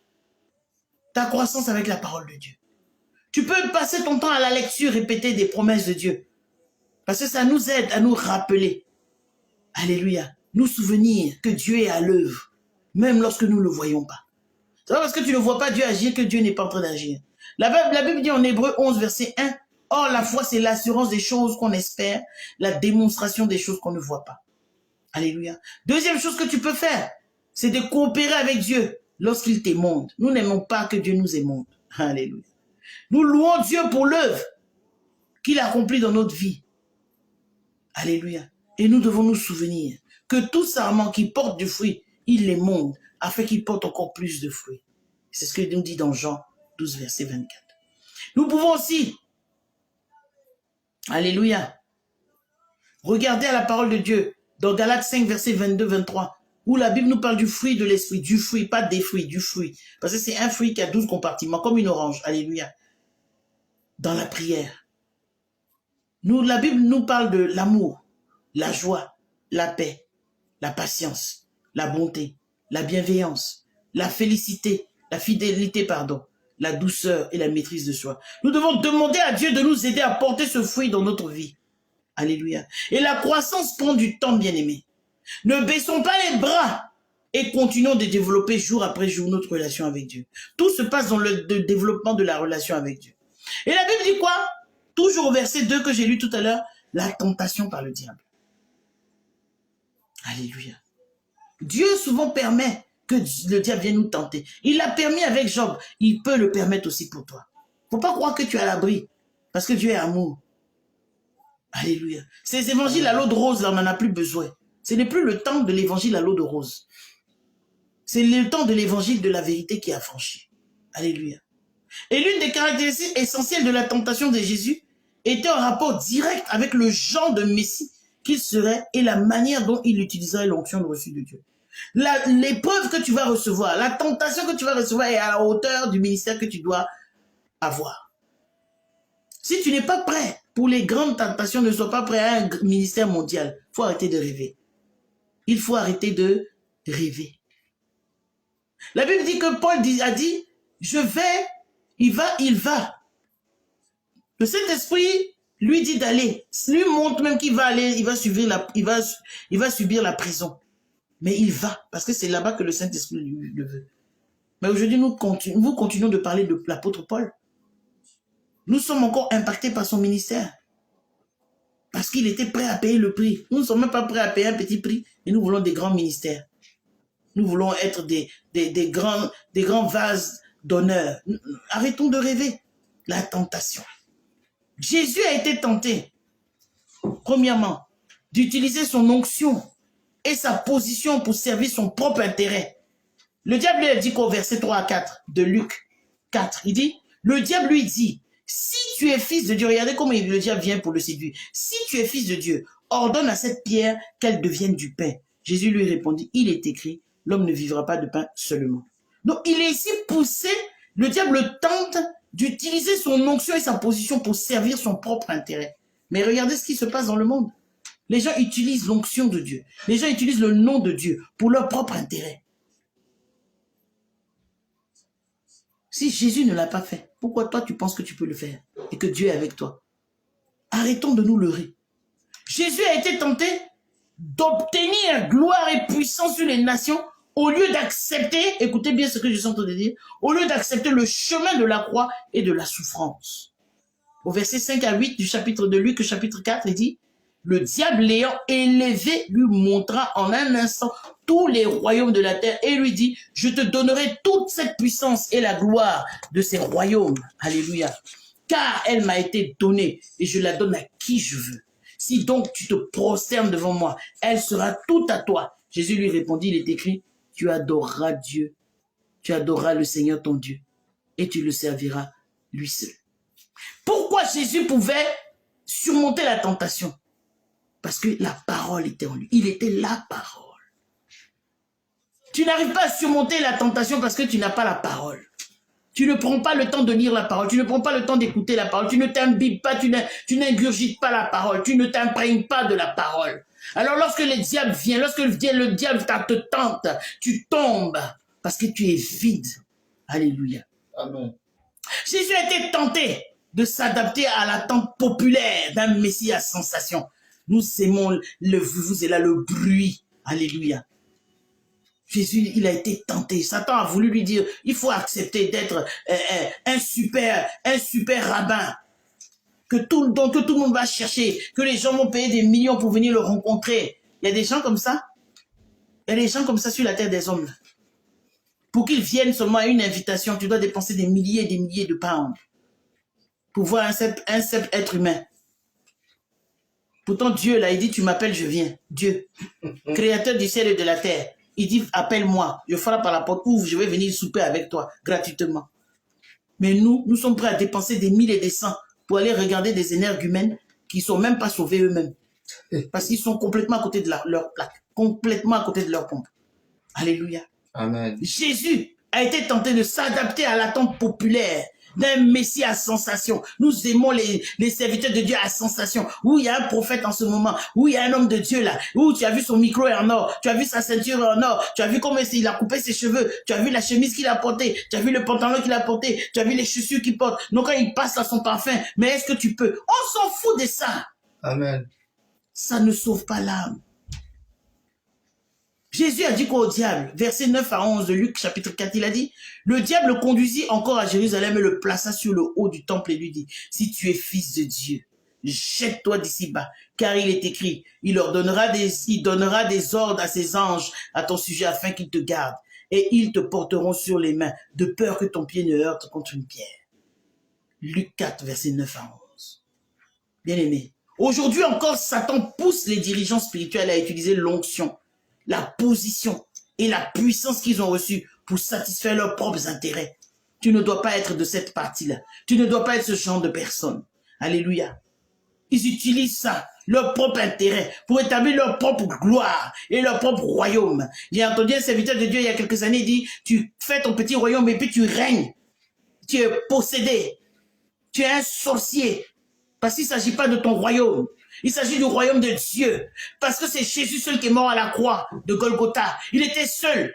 ta croissance avec la parole de Dieu. Tu peux passer ton temps à la lecture, répéter des promesses de Dieu. Parce que ça nous aide à nous rappeler. Alléluia. Nous souvenir que Dieu est à l'œuvre, même lorsque nous ne le voyons pas. C'est pas parce que tu ne vois pas Dieu agir que Dieu n'est pas en train d'agir. La Bible dit en Hébreux 11, verset 1, « Or, la foi, c'est l'assurance des choses qu'on espère, la démonstration des choses qu'on ne voit pas. » Alléluia. Deuxième chose que tu peux faire, c'est de coopérer avec Dieu lorsqu'il t'émonde. Nous n'aimons pas que Dieu nous émonde. Alléluia. Nous louons Dieu pour l'œuvre qu'il accomplit dans notre vie. Alléluia. Et nous devons nous souvenir que tout sarment qui porte du fruit, il l'émonde afin qu'il porte encore plus de fruits. C'est ce que nous dit dans Jean 12, verset 24. Nous pouvons aussi, alléluia, regarder à la parole de Dieu dans Galates 5, verset 22-23, où la Bible nous parle du fruit de l'esprit, du fruit, pas des fruits, du fruit. Parce que c'est un fruit qui a 12 compartiments, comme une orange, alléluia. Dans la prière. La Bible nous parle de l'amour, la joie, la paix, la patience, la bonté, la bienveillance, la félicité, la fidélité, la douceur et la maîtrise de soi. Nous devons demander à Dieu de nous aider à porter ce fruit dans notre vie. Alléluia. Et la croissance prend du temps, bien-aimé. Ne baissons pas les bras et continuons de développer jour après jour notre relation avec Dieu. Tout se passe dans le développement de la relation avec Dieu. Et la Bible dit quoi? Toujours au verset 2 que j'ai lu tout à l'heure, la tentation par le diable. Alléluia. Dieu souvent permet que le diable vienne nous tenter. Il l'a permis avec Job. Il peut le permettre aussi pour toi. Faut pas croire que tu es à l'abri. Parce que Dieu est amour. Alléluia. Ces évangiles à l'eau de rose, là, on n'en a plus besoin. Ce n'est plus le temps de l'évangile à l'eau de rose. C'est le temps de l'évangile de la vérité qui a franchi. Alléluia. Et l'une des caractéristiques essentielles de la tentation de Jésus était en rapport direct avec le genre de Messie qu'il serait et la manière dont il utiliserait l'onction reçue de Dieu. L'épreuve que tu vas recevoir, la tentation que tu vas recevoir est à la hauteur du ministère que tu dois avoir. Si tu n'es pas prêt pour les grandes tentations, ne sois pas prêt à un ministère mondial. Il faut arrêter de rêver. Il faut arrêter de rêver. La Bible dit que Paul a dit, je vais, il va. Le Saint-Esprit lui dit d'aller. Lui montre même qu'il va aller, il va subir la prison. Mais il va, parce que c'est là-bas que le Saint-Esprit le veut. Mais aujourd'hui, nous continuons de parler de l'apôtre Paul. Nous sommes encore impactés par son ministère. Parce qu'il était prêt à payer le prix. Nous ne sommes même pas prêts à payer un petit prix. Et nous voulons des grands ministères. Nous voulons être des grands vases d'honneur. Arrêtons de rêver. La tentation. Jésus a été tenté, premièrement, d'utiliser son onction et sa position pour servir son propre intérêt. Le diable lui a dit qu'au verset 3 à 4 de Luc 4, il dit, le diable lui dit, si tu es fils de Dieu, regardez comment le diable vient pour le séduire. Si tu es fils de Dieu, ordonne à cette pierre qu'elle devienne du pain. Jésus lui répondit, il est écrit, l'homme ne vivra pas de pain seulement. Donc il est ici poussé, le diable tente d'utiliser son onction et sa position pour servir son propre intérêt. Mais regardez ce qui se passe dans le monde. Les gens utilisent l'onction de Dieu. Les gens utilisent le nom de Dieu pour leur propre intérêt. Si Jésus ne l'a pas fait, pourquoi toi tu penses que tu peux le faire et que Dieu est avec toi? Arrêtons de nous leurrer. Jésus a été tenté d'obtenir gloire et puissance sur les nations au lieu d'accepter, écoutez bien ce que je suis en train de dire, au lieu d'accepter le chemin de la croix et de la souffrance. Au verset 5 à 8 du chapitre de Luc, chapitre 4, il dit, le diable l'ayant élevé lui montra en un instant tous les royaumes de la terre et lui dit, je te donnerai toute cette puissance et la gloire de ces royaumes. Alléluia. Car elle m'a été donnée et je la donne à qui je veux. Si donc tu te prosternes devant moi, elle sera toute à toi. Jésus lui répondit, il est écrit, tu adoreras Dieu, tu adoreras le Seigneur ton Dieu et tu le serviras lui seul. Pourquoi Jésus pouvait surmonter la tentation? Parce que la parole était en lui. Il était la parole. Tu n'arrives pas à surmonter la tentation parce que tu n'as pas la parole. Tu ne prends pas le temps de lire la parole. Tu ne prends pas le temps d'écouter la parole. Tu ne t'imbibes pas, tu n'ingurgites pas la parole. Tu ne t'imprègnes pas de la parole. Alors lorsque le diable vient, lorsque le diable te tente, tu tombes parce que tu es vide. Alléluia. Amen. Jésus a été tenté de s'adapter à l'attente populaire d'un Messie à sensation. Nous aimons le vous et là le bruit. Alléluia. Jésus, il a été tenté. Satan a voulu lui dire, il faut accepter d'être un super rabbin. Que tout le monde va chercher. Que les gens vont payer des millions pour venir le rencontrer. Il y a des gens comme ça. Il y a des gens comme ça sur la terre des hommes. Pour qu'ils viennent seulement à une invitation, tu dois dépenser des milliers et des milliers de pounds. Pour voir un simple être humain. Pourtant, Dieu, là, il dit, tu m'appelles, je viens. Dieu, créateur du ciel et de la terre. Il dit, appelle-moi, je frappe à la porte, ouvre, je vais venir souper avec toi, gratuitement. Mais nous sommes prêts à dépenser des mille et des cents pour aller regarder des énergumènes qui ne sont même pas sauvés eux-mêmes. Parce qu'ils sont complètement à côté de leur plaque, complètement à côté de leur pompe. Alléluia. Amen. Jésus a été tenté de s'adapter à l'attente populaire d'un Messie à sensation. Nous aimons les serviteurs de Dieu à sensation. Où il y a un prophète en ce moment, où il y a un homme de Dieu là, où tu as vu son micro en or, tu as vu sa ceinture en or, tu as vu comment il a coupé ses cheveux, tu as vu la chemise qu'il a portée, tu as vu le pantalon qu'il a porté, tu as vu les chaussures qu'il porte. Donc quand il passe à son parfum, mais est-ce que tu peux? On s'en fout de ça. Amen. ça ne sauve pas l'âme. Jésus a dit quoi au diable? Verset 9 à 11 de Luc chapitre 4, il a dit, le diable le conduisit encore à Jérusalem et le plaça sur le haut du temple et lui dit, si tu es fils de Dieu, jette-toi d'ici bas, car il est écrit, il donnera des ordres à ses anges à ton sujet afin qu'ils te gardent et ils te porteront sur les mains de peur que ton pied ne heurte contre une pierre. Luc 4, verset 9 à 11. Bien-aimé, aujourd'hui encore, Satan pousse les dirigeants spirituels à utiliser l'onction, la position et la puissance qu'ils ont reçue pour satisfaire leurs propres intérêts. Tu ne dois pas être de cette partie-là. Tu ne dois pas être ce genre de personne. Alléluia. Ils utilisent ça, leur propre intérêt, pour établir leur propre gloire et leur propre royaume. J'ai entendu un serviteur de Dieu il y a quelques années dire, tu fais ton petit royaume et puis tu règnes. Tu es possédé. Tu es un sorcier. Parce qu'il ne s'agit pas de ton royaume. Il s'agit du royaume de Dieu. Parce que c'est Jésus seul qui est mort à la croix de Golgotha. Il était seul,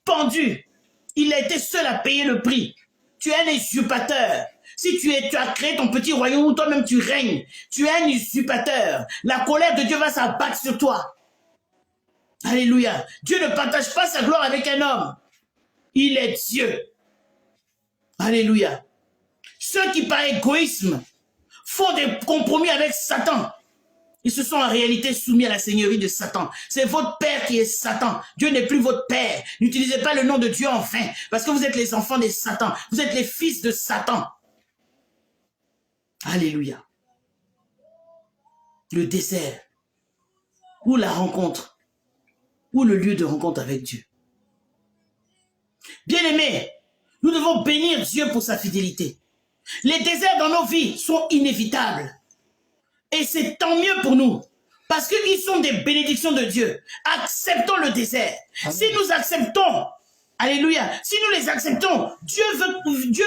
pendu. Il a été seul à payer le prix. Tu es un usurpateur. Si tu as créé ton petit royaume où toi-même tu règnes, tu es un usurpateur. La colère de Dieu va s'abattre sur toi. Alléluia. Dieu ne partage pas sa gloire avec un homme. Il est Dieu. Alléluia. Ceux qui par égoïsme font des compromis avec Satan, ils se sont en réalité soumis à la seigneurie de Satan. C'est votre père qui est Satan. Dieu n'est plus votre père. N'utilisez pas le nom de Dieu en vain, parce que vous êtes les enfants de Satan. Vous êtes les fils de Satan. Alléluia. Le désert, ou la rencontre, ou le lieu de rencontre avec Dieu. Bien-aimés, nous devons bénir Dieu pour sa fidélité. Les déserts dans nos vies sont inévitables. Et c'est tant mieux pour nous. Parce qu'ils sont des bénédictions de Dieu. Acceptons le désert. Amen. Si nous acceptons, alléluia, si nous les acceptons, Dieu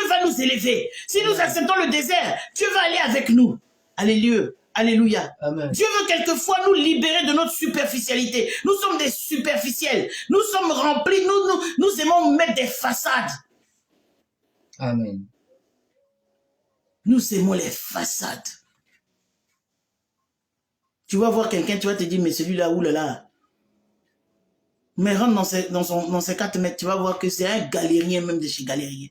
va nous élever. Si nous acceptons le désert, Dieu va aller avec nous. Alléluia. Alléluia. Amen. Dieu veut quelquefois nous libérer de notre superficialité. Nous sommes des superficiels. Nous sommes remplis. Nous aimons mettre des façades. Amen. Nous aimons les façades. Tu vas voir quelqu'un, tu vas te dire, mais celui-là, oulala. Mais rentre dans ses 4 mètres, tu vas voir que c'est un galérien, même de chez galérien.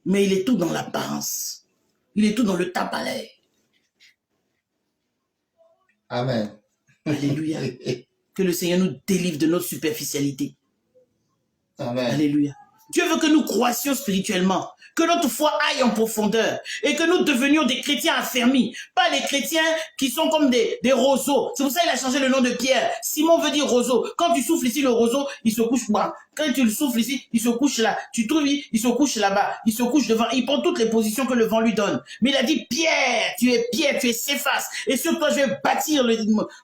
Mais il est tout dans l'apparence. Il est tout dans le tape à l'œil. Amen. Alléluia. Que le Seigneur nous délivre de notre superficialité. Amen. Alléluia. Dieu veut que nous croissions spirituellement, que notre foi aille en profondeur et que nous devenions des chrétiens affermis, pas les chrétiens qui sont comme des roseaux. C'est pour ça qu'il a changé le nom de Pierre. Simon veut dire roseau. Quand tu souffles ici, le roseau, il se couche bas. Quand tu le souffles ici, il se couche là. Tu trouves, il se couche là-bas. Il se couche devant. Il prend toutes les positions que le vent lui donne. Mais il a dit, Pierre, tu es Céphas. Et sur toi, je vais bâtir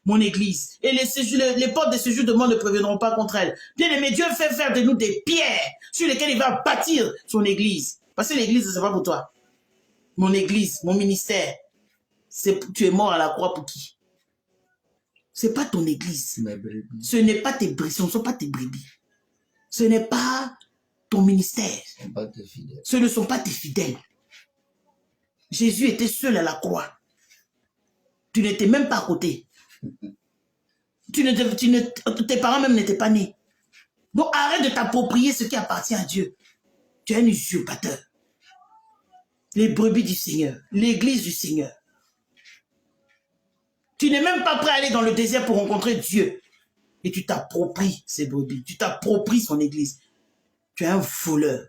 mon église. Et les portes de séjour de mort ne préviendront pas contre elle. Bien aimé, Dieu fait faire de nous des pierres sur lesquelles il va bâtir son église. Parce que l'église, c'est pas pour toi. Mon église, mon ministère, tu es mort à la croix pour qui? C'est pas ton église. Ce n'est pas tes brebis. Ce ne sont pas tes brebis. Ce n'est pas ton ministère. Ce ne sont pas tes fidèles. Jésus était seul à la croix. Tu n'étais même pas à côté. Tes parents même n'étaient pas nés. Donc arrête de t'approprier ce qui appartient à Dieu. Tu es un usurpateur. Les brebis du Seigneur, l'église du Seigneur. Tu n'es même pas prêt à aller dans le désert pour rencontrer Dieu. Et tu t'appropries ces brebis. Tu t'appropries son église. Tu es un voleur.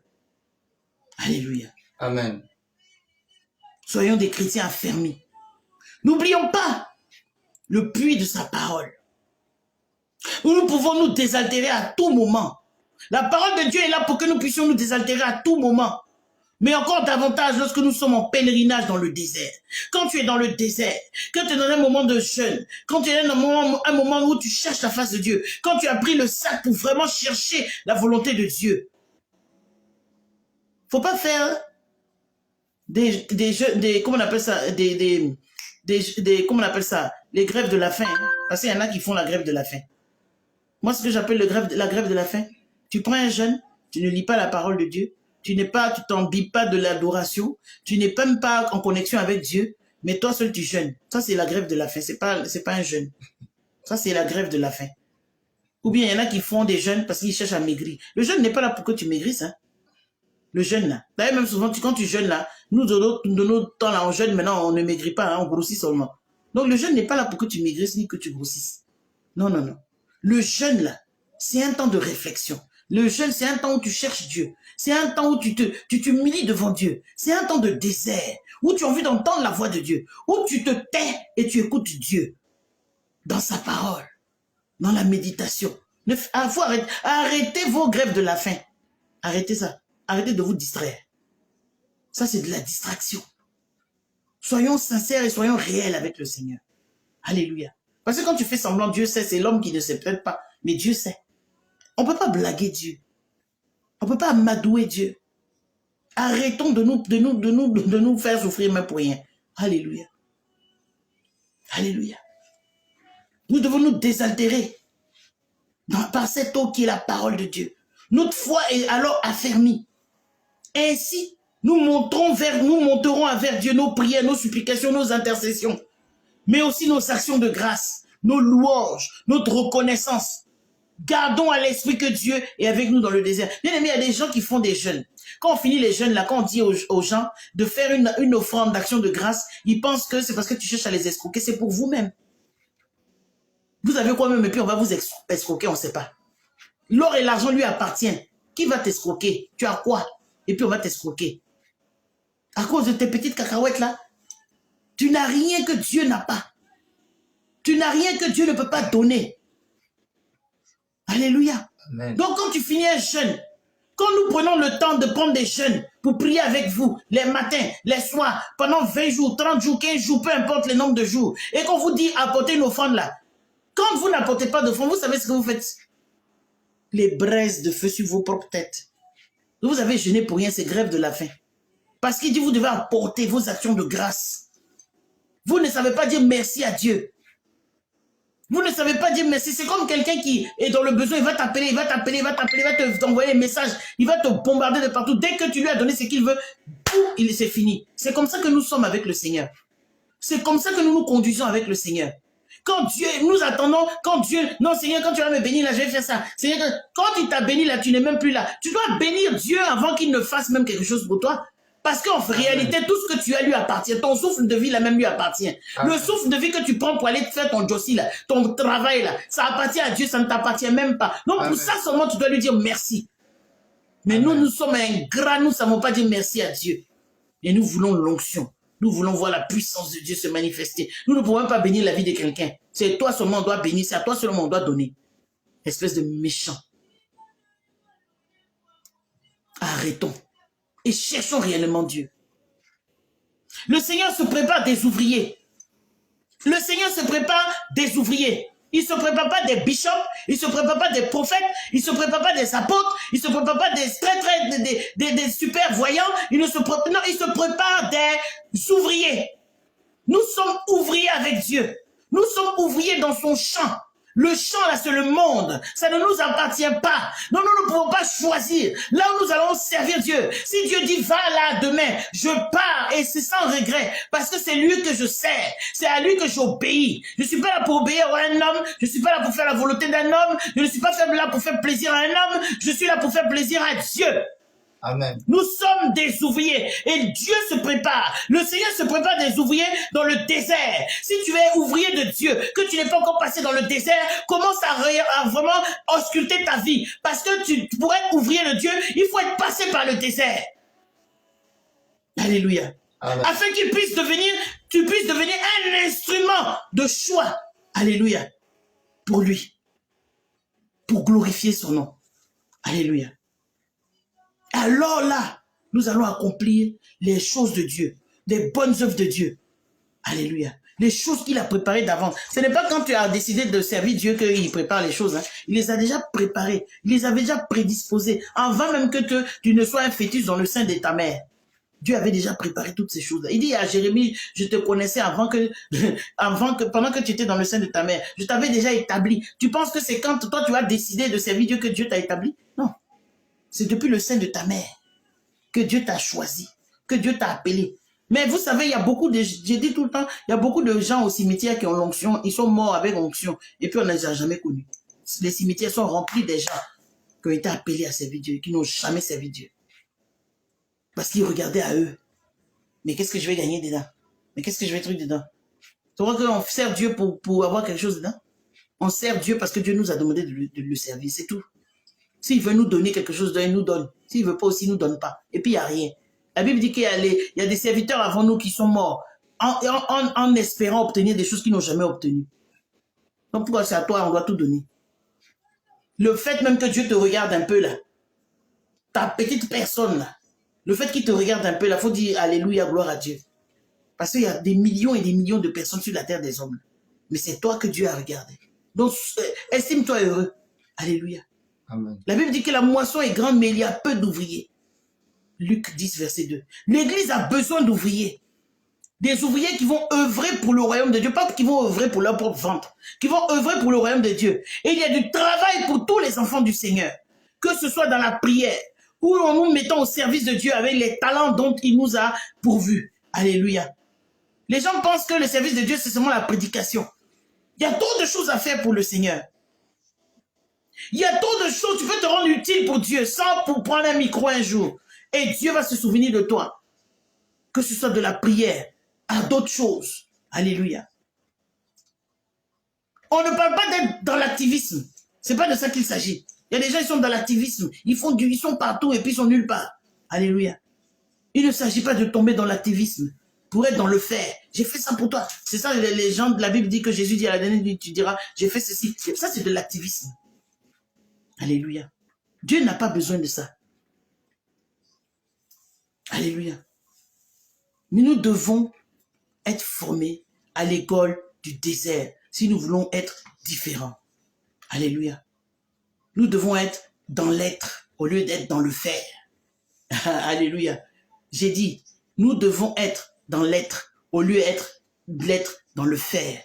Alléluia. Amen. Soyons des chrétiens affermis. N'oublions pas le puits de sa parole. Nous pouvons nous désaltérer à tout moment. La parole de Dieu est là pour que nous puissions nous désaltérer à tout moment. Mais encore davantage lorsque nous sommes en pèlerinage dans le désert. Quand tu es dans le désert, quand tu es dans un moment de jeûne, quand tu es dans un moment où tu cherches la face de Dieu, quand tu as pris le sac pour vraiment chercher la volonté de Dieu. Faut pas faire comment on appelle ça, comment on appelle ça, les grèves de la faim. Hein? Parce qu'il y en a qui font la grève de la faim. Moi, ce que j'appelle la grève de la faim, tu prends un jeûne, tu ne lis pas la parole de Dieu, tu t'imbibes pas de l'adoration, tu n'es même pas en connexion avec Dieu, Mais toi seul, tu jeûnes. Ça, c'est la grève de la faim. C'est pas un jeûne. Ça, c'est la grève de la faim. Ou bien, il y en a qui font des jeûnes parce qu'ils cherchent à maigrir. Le jeûne n'est pas là pour que tu maigrisses. Hein. Le jeûne, là. D'ailleurs, même souvent, quand tu jeûnes, là, nous, de notre temps, là, on jeûne, maintenant, on ne maigrit pas, hein, on grossit seulement. Donc, le jeûne n'est pas là pour que tu maigrisses ni que tu grossisses. Non, non, non. Le jeûne, là, c'est un temps de réflexion. Le jeûne, c'est un temps où tu cherches Dieu. C'est un temps où tu t'humilies devant Dieu. C'est un temps de désert, où tu as envie d'entendre la voix de Dieu, où tu te tais et tu écoutes Dieu dans sa parole, dans la méditation. Arrêtez vos grèves de la faim. Arrêtez ça. Arrêtez de vous distraire. Ça, c'est de la distraction. Soyons sincères et soyons réels avec le Seigneur. Alléluia. Parce que quand tu fais semblant, Dieu sait, c'est l'homme qui ne sait peut-être pas, mais Dieu sait. On ne peut pas blaguer Dieu. On ne peut pas amadouer Dieu. Arrêtons de nous faire souffrir même pour rien. Alléluia. Alléluia. Nous devons nous désaltérer par cette eau qui est la parole de Dieu. Notre foi est alors affermie. Ainsi, nous monterons vers Dieu nos prières, nos supplications, nos intercessions, mais aussi nos actions de grâce, nos louanges, notre reconnaissance. Gardons à l'esprit que Dieu est avec nous dans le désert. Bien aimé, il y a des gens qui font des jeûnes. Quand on finit les jeûnes, là, quand on dit aux gens de faire une offrande d'action de grâce, ils pensent que c'est parce que tu cherches à les escroquer. C'est pour vous-même. Vous avez quoi même et puis on va vous escroquer, on ne sait pas. L'or et l'argent lui appartiennent. Qui va t'escroquer? Tu as quoi? Et puis on va t'escroquer. À cause de tes petites cacahuètes là, tu n'as rien que Dieu n'a pas. Tu n'as rien que Dieu ne peut pas donner. Alléluia. Amen. Donc quand tu finis un jeûne, quand nous prenons le temps de prendre des jeûnes pour prier avec vous, les matins, les soirs, pendant 20 jours, 30 jours, 15 jours, peu importe le nombre de jours, et qu'on vous dit apportez une offrande là, quand vous n'apportez pas d'offrande, vous savez ce que vous faites? Les braises de feu sur vos propres têtes. Vous avez jeûné pour rien, c'est grève de la faim. Parce qu'il dit vous devez apporter vos actions de grâce. Vous ne savez pas dire merci à Dieu. Vous ne savez pas dire merci. C'est comme quelqu'un qui est dans le besoin, il va t'appeler, il va t'envoyer des messages, il va te bombarder de partout. Dès que tu lui as donné ce qu'il veut, c'est fini. C'est comme ça que nous sommes avec le Seigneur. C'est comme ça que nous nous conduisons avec le Seigneur. Quand Dieu, nous attendons, quand Dieu, non Seigneur, quand tu vas me bénir là, je vais faire ça. Seigneur, quand il t'a béni là, tu n'es même plus là. Tu dois bénir Dieu avant qu'il ne fasse même quelque chose pour toi. Parce qu'en réalité, tout ce que tu as lui appartient. Ton souffle de vie là même lui appartient. Amen. Le souffle de vie que tu prends pour aller faire ton jossi là, ton travail là, ça appartient à Dieu, ça ne t'appartient même pas. Donc Amen. Pour ça seulement tu dois lui dire merci. Mais Amen. Nous sommes ingrats, nous ne savons pas dire merci à Dieu. Et nous voulons l'onction. Nous voulons voir la puissance de Dieu se manifester. Nous ne pouvons pas bénir la vie de quelqu'un. C'est toi seulement on doit bénir, c'est à toi seulement on doit donner. Espèce de méchant. Arrêtons. Et cherchons réellement Dieu. Le Seigneur se prépare des ouvriers. Le Seigneur se prépare des ouvriers. Il ne se prépare pas des bishops, il ne se prépare pas des prophètes, il ne se prépare pas des apôtres, il ne se prépare pas des super voyants, il ne se prépare, non, il se prépare des ouvriers. Nous sommes ouvriers avec Dieu. Nous sommes ouvriers dans son champ. Le champ, là, c'est le monde. Ça ne nous appartient pas. Non, nous ne pouvons pas choisir. Là où nous allons servir Dieu. Si Dieu dit, va là demain, je pars et c'est sans regret. Parce que c'est lui que je sers. C'est à lui que j'obéis. Je ne suis pas là pour obéir à un homme. Je ne suis pas là pour faire la volonté d'un homme. Je ne suis pas là pour faire plaisir à un homme. Je suis là pour faire plaisir à Dieu. Amen. Nous sommes des ouvriers et Dieu se prépare. Le Seigneur se prépare des ouvriers dans le désert. Si tu es ouvrier de Dieu, que tu n'es pas encore passé dans le désert, commence à vraiment ausculter ta vie. Parce que pour être ouvrier de Dieu, il faut être passé par le désert. Alléluia. Amen. Afin tu puisses devenir un instrument de choix. Alléluia. Pour lui. Pour glorifier son nom. Alléluia. Alors là, nous allons accomplir les choses de Dieu, les bonnes œuvres de Dieu. Alléluia. Les choses qu'il a préparées d'avance. Ce n'est pas quand tu as décidé de servir Dieu qu'il prépare les choses. Hein. Il les a déjà préparées. Il les avait déjà prédisposées. Avant même que tu ne sois un fœtus dans le sein de ta mère. Dieu avait déjà préparé toutes ces choses. Il dit à Jérémie, je te connaissais pendant que tu étais dans le sein de ta mère. Je t'avais déjà établi. Tu penses que c'est quand toi tu as décidé de servir Dieu que Dieu t'a établi? Non. C'est depuis le sein de ta mère que Dieu t'a choisi, que Dieu t'a appelé. Mais vous savez, il y a beaucoup de, j'ai dit tout le temps, il y a beaucoup de gens au cimetière qui ont l'onction, ils sont morts avec onction, et puis on ne les a jamais connus. Les cimetières sont remplis des gens qui ont été appelés à servir Dieu, qui n'ont jamais servi Dieu. Parce qu'ils regardaient à eux. Mais qu'est-ce que je vais gagner dedans? Mais qu'est-ce que je vais trouver dedans? Tu vois qu'on sert Dieu pour avoir quelque chose dedans? On sert Dieu parce que Dieu nous a demandé de le servir, c'est tout. S'il veut nous donner quelque chose, il nous donne. S'il ne veut pas aussi, il ne nous donne pas. Et puis, il n'y a rien. La Bible dit qu'il y a des serviteurs avant nous qui sont morts en espérant obtenir des choses qu'ils n'ont jamais obtenues. Donc, pourquoi c'est à toi, on doit tout donner? Le fait même que Dieu te regarde un peu là, ta petite personne là, le fait qu'il te regarde un peu là, il faut dire Alléluia, gloire à Dieu. Parce qu'il y a des millions et des millions de personnes sur la terre des hommes. Mais c'est toi que Dieu a regardé. Donc, estime-toi heureux. Alléluia. Amen. La Bible dit que la moisson est grande, mais il y a peu d'ouvriers. Luc 10, verset 2. L'Église a besoin d'ouvriers. Des ouvriers qui vont œuvrer pour le royaume de Dieu, pas qui vont œuvrer pour leur propre ventre, qui vont œuvrer pour le royaume de Dieu. Et il y a du travail pour tous les enfants du Seigneur, que ce soit dans la prière, ou en nous mettant au service de Dieu avec les talents dont il nous a pourvus. Alléluia. Les gens pensent que le service de Dieu, c'est seulement la prédication. Il y a trop de choses à faire pour le Seigneur. Il y a trop de choses, tu peux te rendre utile pour Dieu sans pour prendre un micro un jour. Et Dieu va se souvenir de toi. Que ce soit de la prière à d'autres choses. Alléluia. On ne parle pas d'être dans l'activisme. Ce n'est pas de ça qu'il s'agit. Il y a des gens qui sont dans l'activisme. Ils sont partout et puis ils sont nulle part. Alléluia. Il ne s'agit pas de tomber dans l'activisme pour être dans le faire. J'ai fait ça pour toi. C'est ça, les gens de la Bible disent que Jésus dit à la dernière nuit, tu diras, j'ai fait ceci. Ça, c'est de l'activisme. Alléluia. Dieu n'a pas besoin de ça. Alléluia. Mais nous devons être formés à l'école du désert si nous voulons être différents. Alléluia. Nous devons être dans l'être au lieu d'être dans le faire. Alléluia. J'ai dit, nous devons être dans l'être au lieu d'être dans le faire.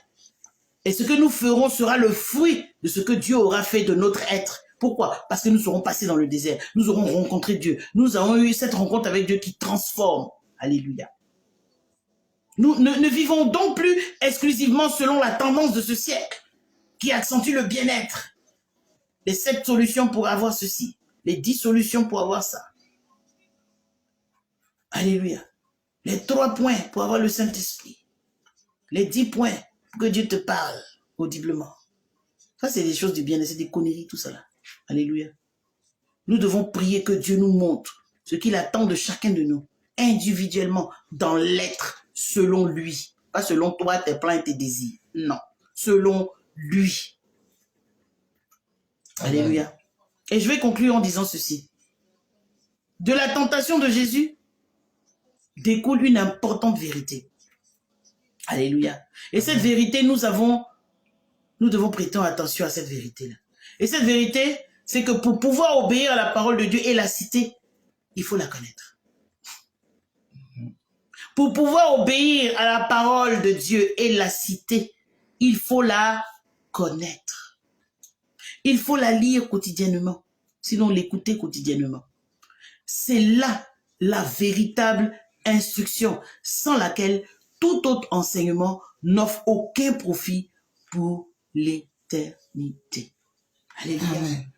Et ce que nous ferons sera le fruit de ce que Dieu aura fait de notre être. Pourquoi? Parce que nous serons passés dans le désert. Nous aurons rencontré Dieu. Nous avons eu cette rencontre avec Dieu qui transforme. Alléluia. Nous ne vivons donc plus exclusivement selon la tendance de ce siècle qui accentue le bien-être. Les 7 solutions pour avoir ceci. Les 10 solutions pour avoir ça. Alléluia. Les 3 points pour avoir le Saint-Esprit. Les 10 points pour que Dieu te parle audiblement. Ça, c'est des choses du bien-être, c'est des conneries, tout ça là. Alléluia. Nous devons prier que Dieu nous montre ce qu'il attend de chacun de nous, individuellement, dans l'être, selon lui. Pas selon toi, tes plans et tes désirs. Non. Selon lui. Amen. Alléluia. Et je vais conclure en disant ceci. De la tentation de Jésus découle une importante vérité. Alléluia. Et cette vérité, nous devons prêter attention à cette vérité-là. Et cette vérité, c'est que pour pouvoir obéir à la parole de Dieu et la citer, il faut la connaître. Pour pouvoir obéir à la parole de Dieu et la citer, il faut la connaître. Il faut la lire quotidiennement, sinon l'écouter quotidiennement. C'est là la véritable instruction, sans laquelle tout autre enseignement n'offre aucun profit pour l'éternité. Alléluia. Amen.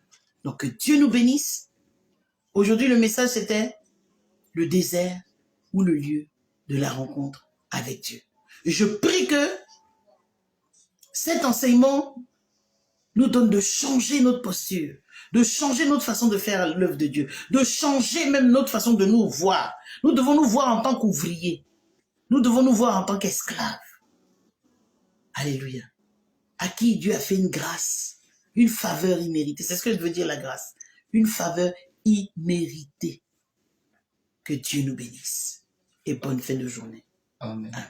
Donc que Dieu nous bénisse. Aujourd'hui, le message c'était le désert ou le lieu de la rencontre avec Dieu. Je prie que cet enseignement nous donne de changer notre posture, de changer notre façon de faire l'œuvre de Dieu, de changer même notre façon de nous voir. Nous devons nous voir en tant qu'ouvriers. Nous devons nous voir en tant qu'esclaves. Alléluia. À qui Dieu a fait une grâce, une faveur imméritée. C'est ce que je veux dire la grâce. Une faveur imméritée. Que Dieu nous bénisse. Et bonne fin de journée. Amen. Amen.